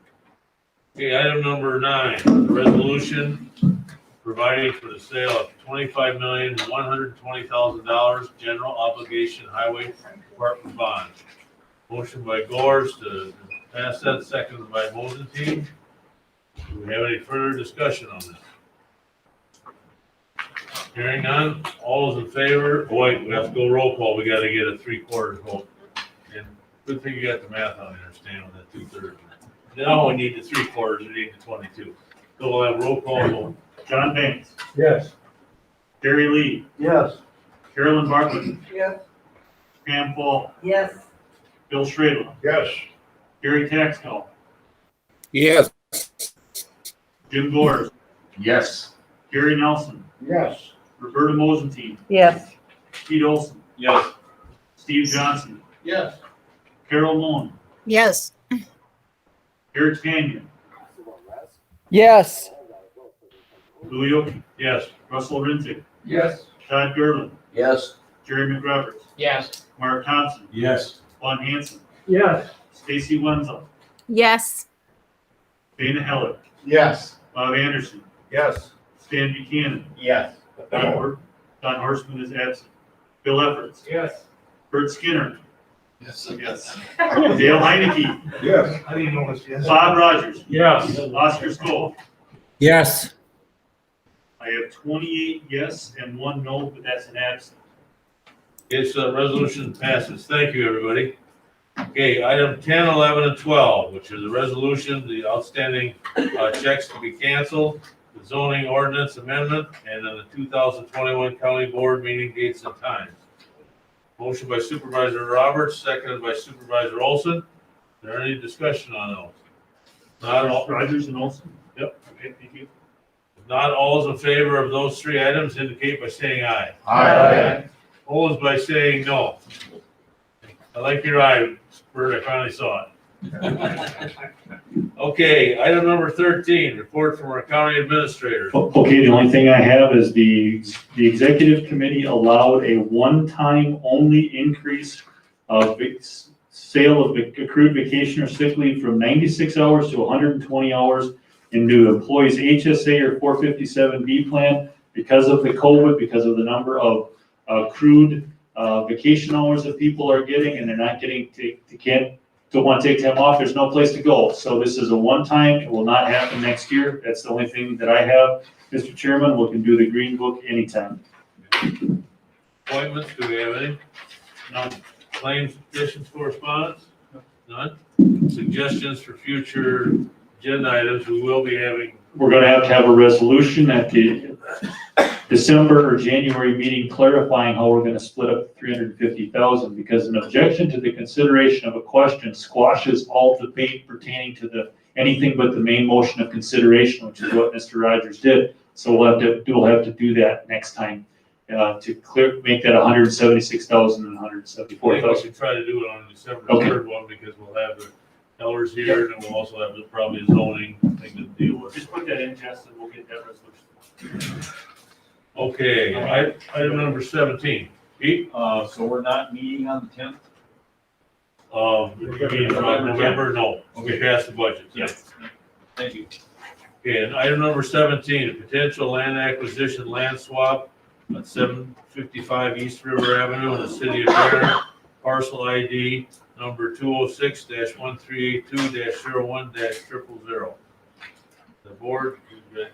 Okay, item number 9, the resolution providing for the sale of $25,120,000 general obligation highway department bond. Motion by Gores to Bassett, seconded by Mosenteam. Do we have any further discussion on this? Hearing none, all those in favor, wait, we have to go roll call, we gotta get a 3/4 vote. And good thing you got the math on there, Stan, with that 2/3. Now we need the 3/4, we need the 22. So we'll have roll call vote. John Baines, Yes. Gary Lee, Yes. Carolyn Bartlett, Yes. Pam Paul, Yes. Bill Schradel, Yes. Gary Taxell, Yes. Jim Gores, Yes. Gary Nelson, Yes. Roberta Mosenteam, Yes. Pete Olson, Yes. Steve Johnson, Yes. Carol Moon, Yes. Eric Canyon, Yes. Louis Oki, Yes. Russell Rintig, Yes. Todd Gerlin, Yes. Jerry McRoberts, Yes. Mark Thompson, Yes. Lon Hanson, Yes. Stacy Wenzel, Yes. Dana Heller, Yes. Bob Anderson, Yes. Stan Buchanan, Yes. Don Horstman is absent, Bill Efforts, Yes. Bert Skinner, Yes. yes, Dale Heineke, Yes. I didn't notice, yes. Bob Rogers, Yes. Oscar Skoll. Yes. I have 28 yes and 1 no, but that's an absent. Okay, so the resolution passes. Thank you, everybody. Okay, item 10, 11, and 12, which are the resolution, the outstanding checks to be canceled, the zoning ordinance amendment, and then the 2021 county board meeting dates and times. Motion by Supervisor Roberts, seconded by Supervisor Olson. Is there any discussion on those? Not all, Rogers and Olson? Yep. Okay, thank you. if not all is in favor of those 3 items, indicate by saying aye. Aye. Opposed by saying no. I like your eye, Bert, I finally saw it. Okay, item number 13, report from our county administrator. Okay, the only thing I have is the executive committee allowed a one-time only increase of sale of accrued vacation or sick leave from 96 hours to 120 hours into employees' HSA or 457B plan because of the COVID, because of the number of accrued vacation hours that people are getting, and they're not getting don't want to take time off, there's no place to go. So this is a one-time, it will not happen next year. That's the only thing that I have. Mr. Chairman, we can do the green book anytime. Appointments, do we have any? None. Claims, petitions, correspondence? None? Suggestions for future agenda items, we will be having. We're gonna have a resolution at the December or January meeting clarifying how we're gonna split up $350,000, because an objection to the consideration of a question squashes all debate pertaining to anything but the main motion of consideration, which is what Mr. Rogers did. So we'll have to do that next time, to make that 176,000 and I think 174,000. we should try to do it on December Okay. 3rd one, because we'll have the tellers here, and then we'll also have probably a zoning thing to deal with. Just put that in, Jess, and we'll get that resolution. Okay, item number 17. Pete? So we're not meeting on the 10th? You mean November? No, we passed the budget. Yes. Thank you. Okay, and item number 17, a potential land acquisition land swap at 755 East River Avenue in the city of Barren, parcel ID number 206-1382-01-010. The board,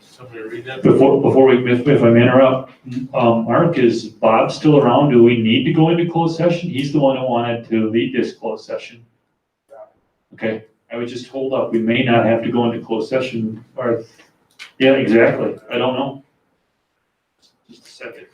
somebody read that? Before we, if I may interrupt, Mark, is Bob still around? Do we need to go into closed session? He's the one who wanted to lead this closed session. Okay, I would just hold up. We may not have to go into closed session, or, yeah, exactly. I don't know. Just a second.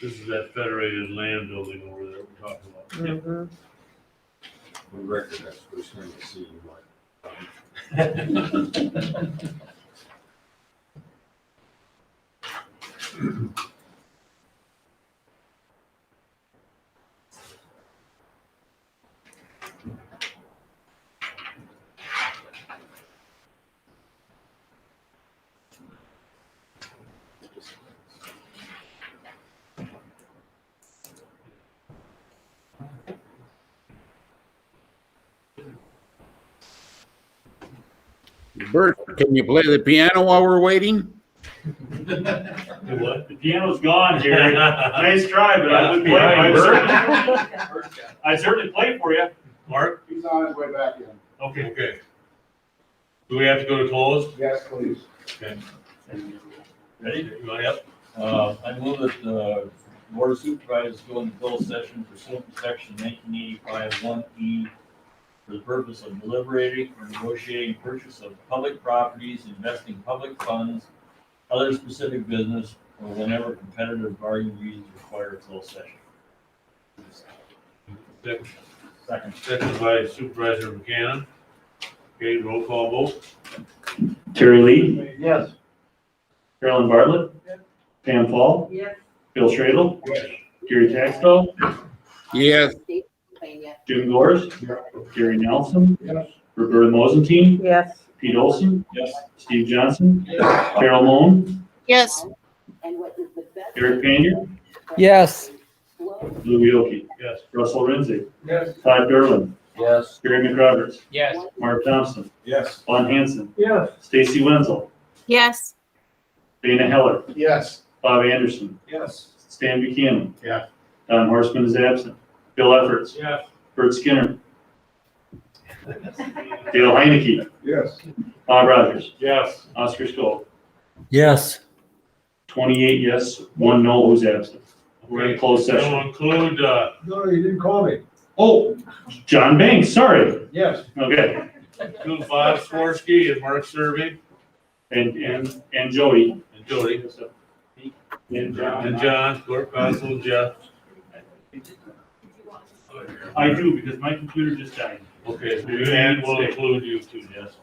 This is that federated land building over there we're talking about. Mhm. The record, that's first time to see you like. Bert, can you play the piano while we're waiting? The piano's gone, Gary. Nice try, but I would play, I'd certainly play for you. Mark? He's on his way back in. Okay. Okay. Do we have to go to close? Yes, please. Okay. Ready? You want help? I move that the Board of Supervisors go into closed session pursuant to section 1985-1E for the purpose of deliberating or negotiating purchase of public properties, investing public funds, other specific business, or whenever competitive bargaining reasons require a closed session. Second by Supervisor Buchanan. Okay, roll call vote. Terry Lee, Yes. Carolyn Bartlett, Pam Fall, Yes. Bill Stradle, Gary Taxell, Yes. Jim Gores, Gary Nelson, Roberta Mosentine, Yes. Pete Olson, Yes. Steve Johnson, Carol Moon, Yes. Eric Pena, Yes. Lou Wilkie, Yes. Russell Renzi, Yes. Todd Derlin, Yes. Gary McRoberts, Yes. Mark Thompson, Yes. Lon Hanson, Yes. Stacy Wenzel, Yes. Dana Heller, Yes. Bob Anderson, Yes. Stan Buchanan. Yeah. Don Horstman is absent. Bill Efforts, Yes. Bert Skinner, Dale Heineke, Yes. Bob Rogers, Yes. Oscar Skoll. Yes. 28 yes, 1 no, who's absent. We're in closed That'll session. include, No, you didn't call me. Oh, John Banks, sorry. Yes. Okay, include Bob Skorsky and Mark Serby and Jody. and Jody. And John. And John, Court Counsel, Jeff. I do, because my computer just died. Okay, so and we'll include you too, yes.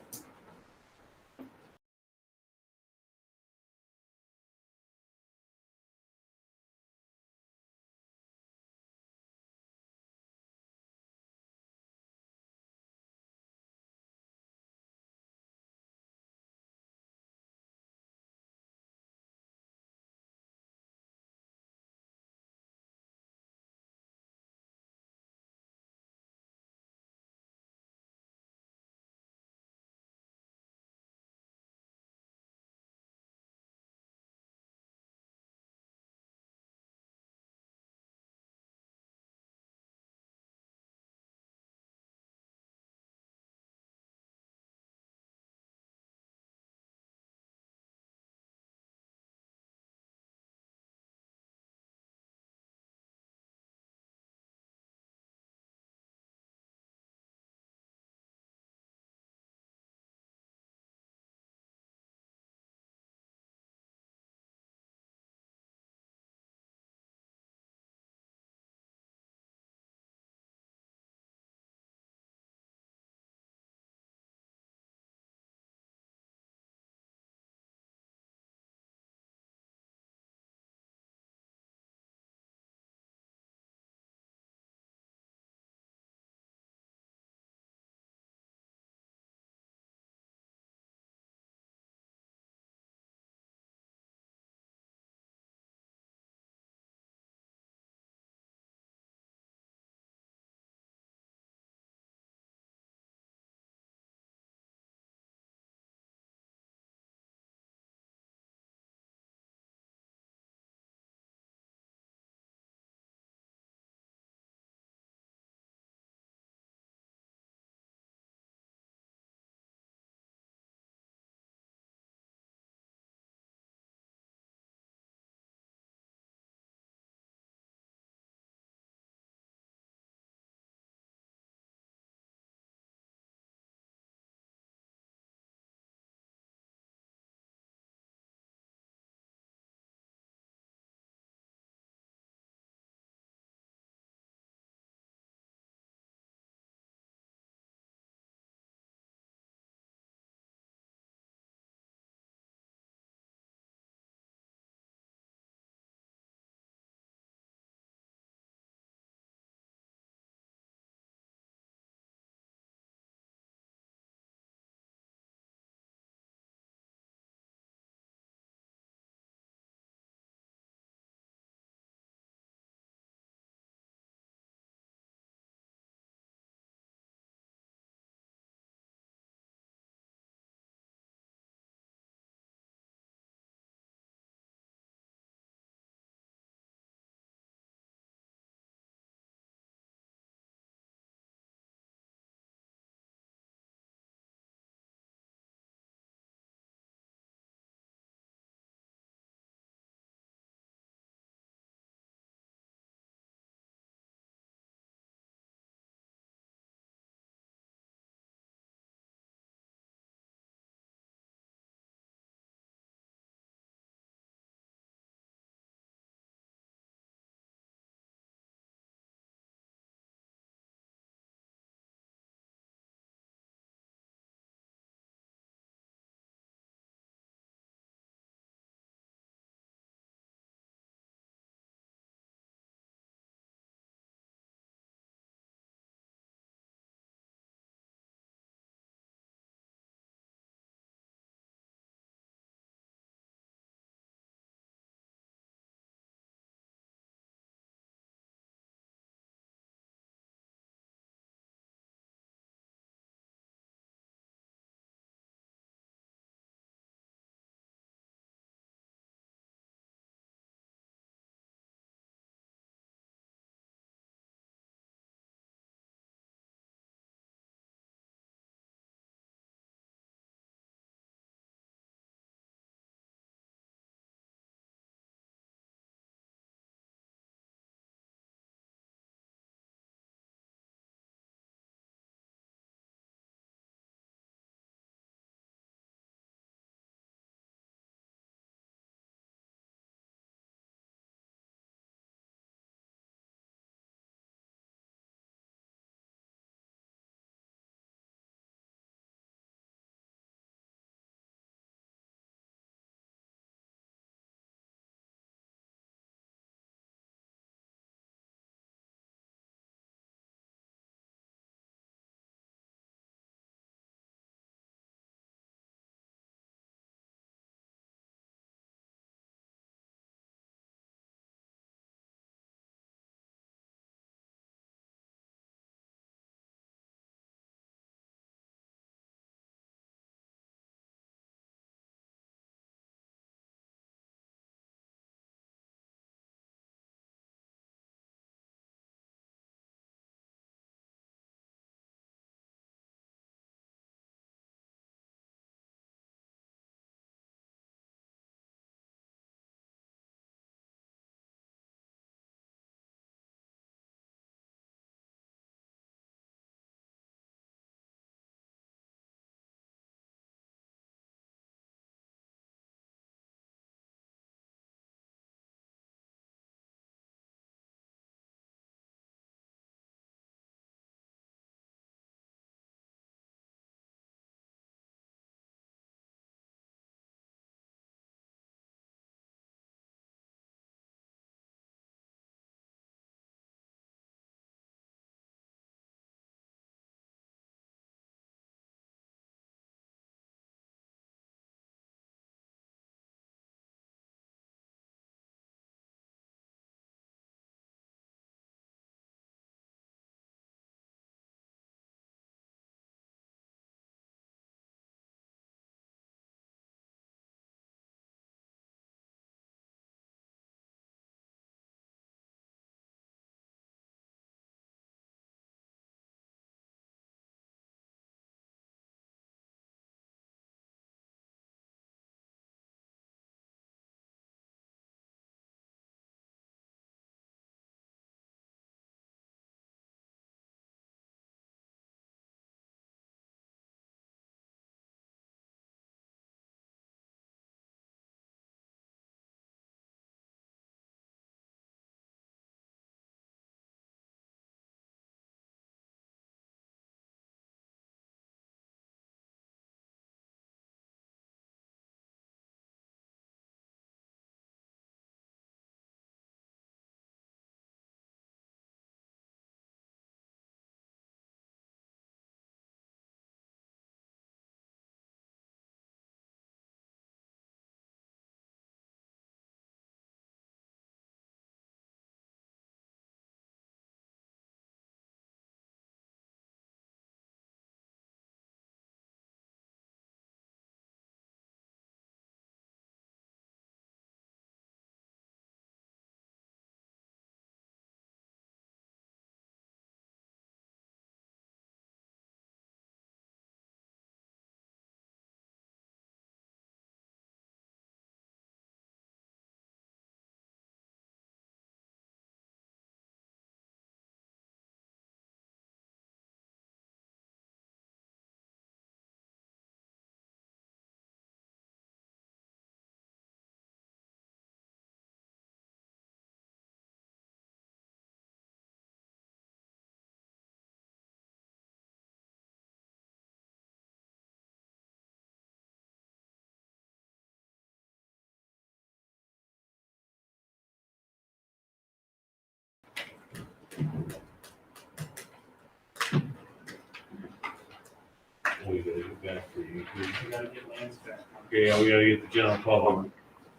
back for you. We gotta get Lance back. Okay, yeah, we gotta get the general public.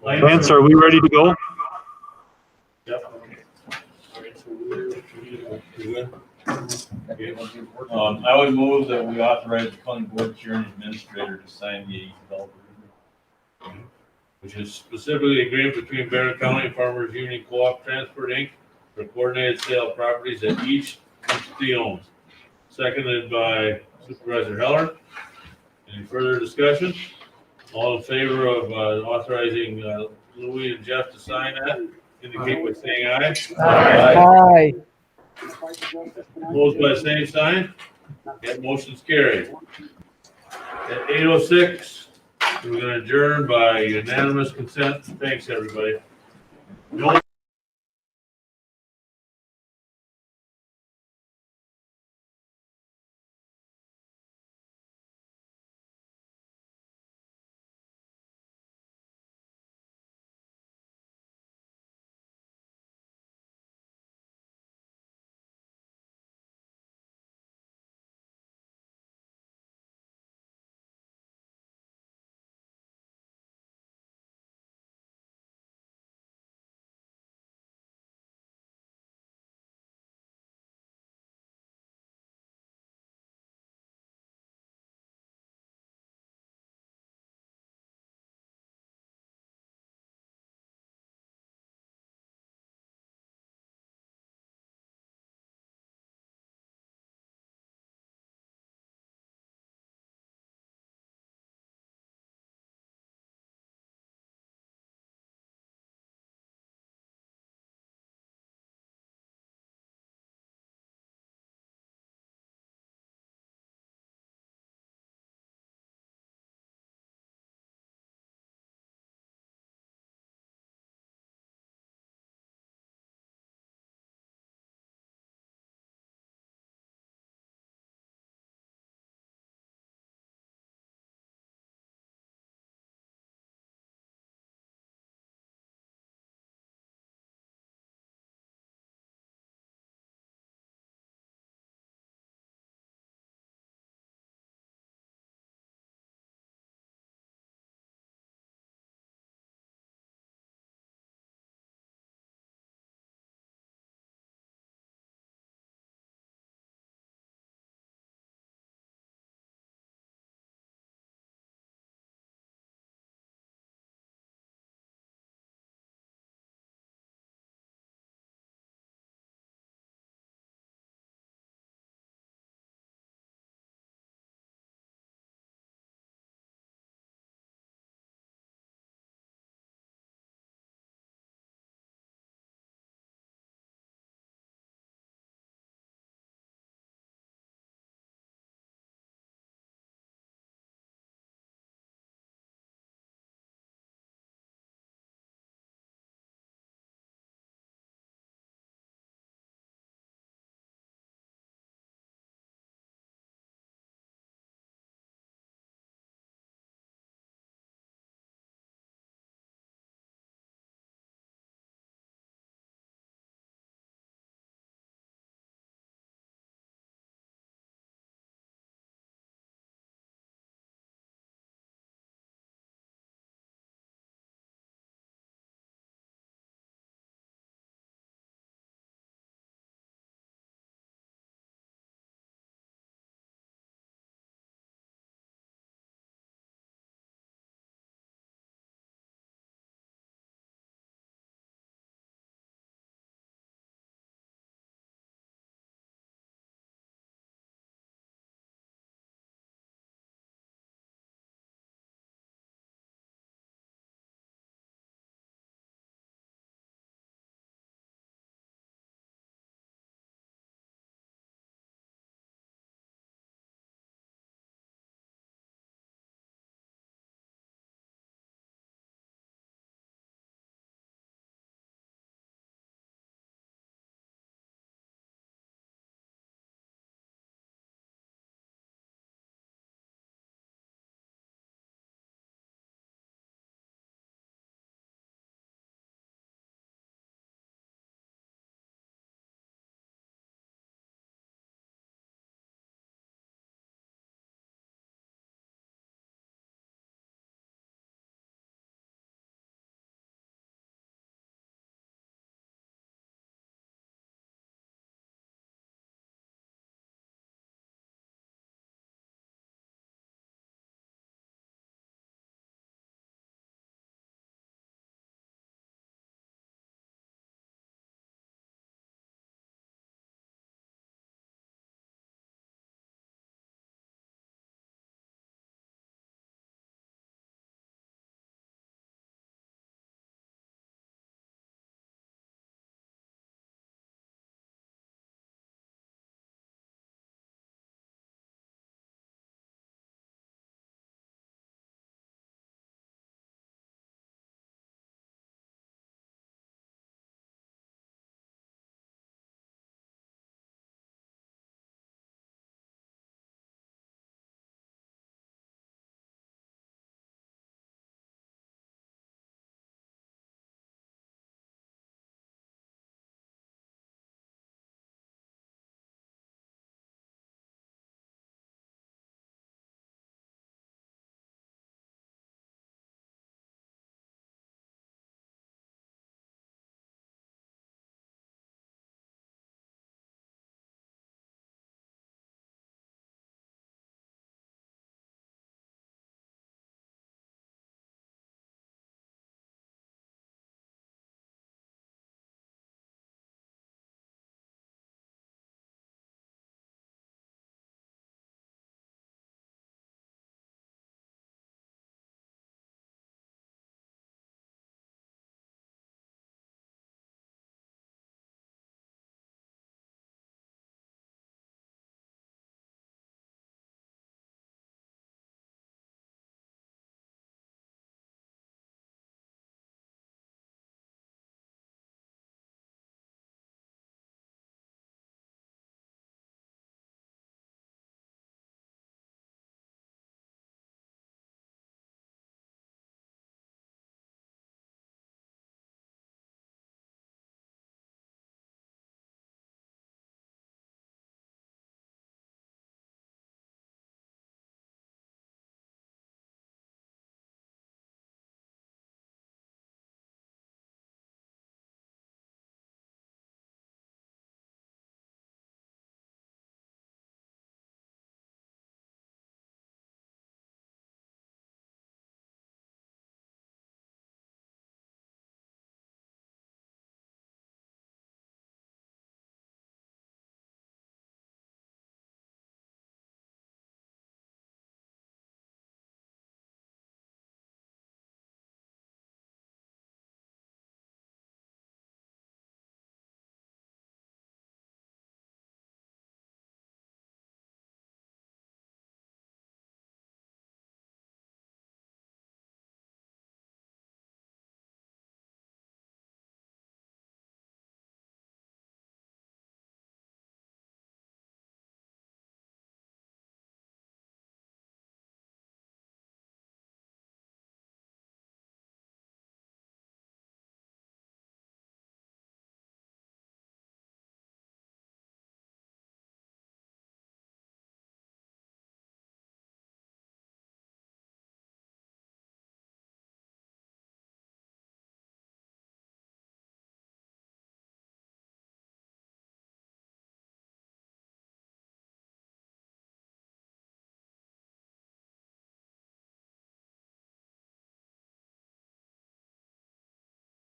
Lance, are we ready to go? Yep. All right, so we're. You good? Okay. I would move that we authorize the county board chair and administrator to sign the developer agreement. Which is specifically agreement between Barren County Farmers Union Co-op Transport Inc. for coordinated sale of properties that each entity owns. Seconded by Supervisor Heller. Any further discussion? All in favor of authorizing Louis and Jeff to sign that, indicate by saying aye. Aye. Opposed by the same sign? That motion's carried. At 8:06, we're gonna adjourn by unanimous consent. Thanks, everybody. No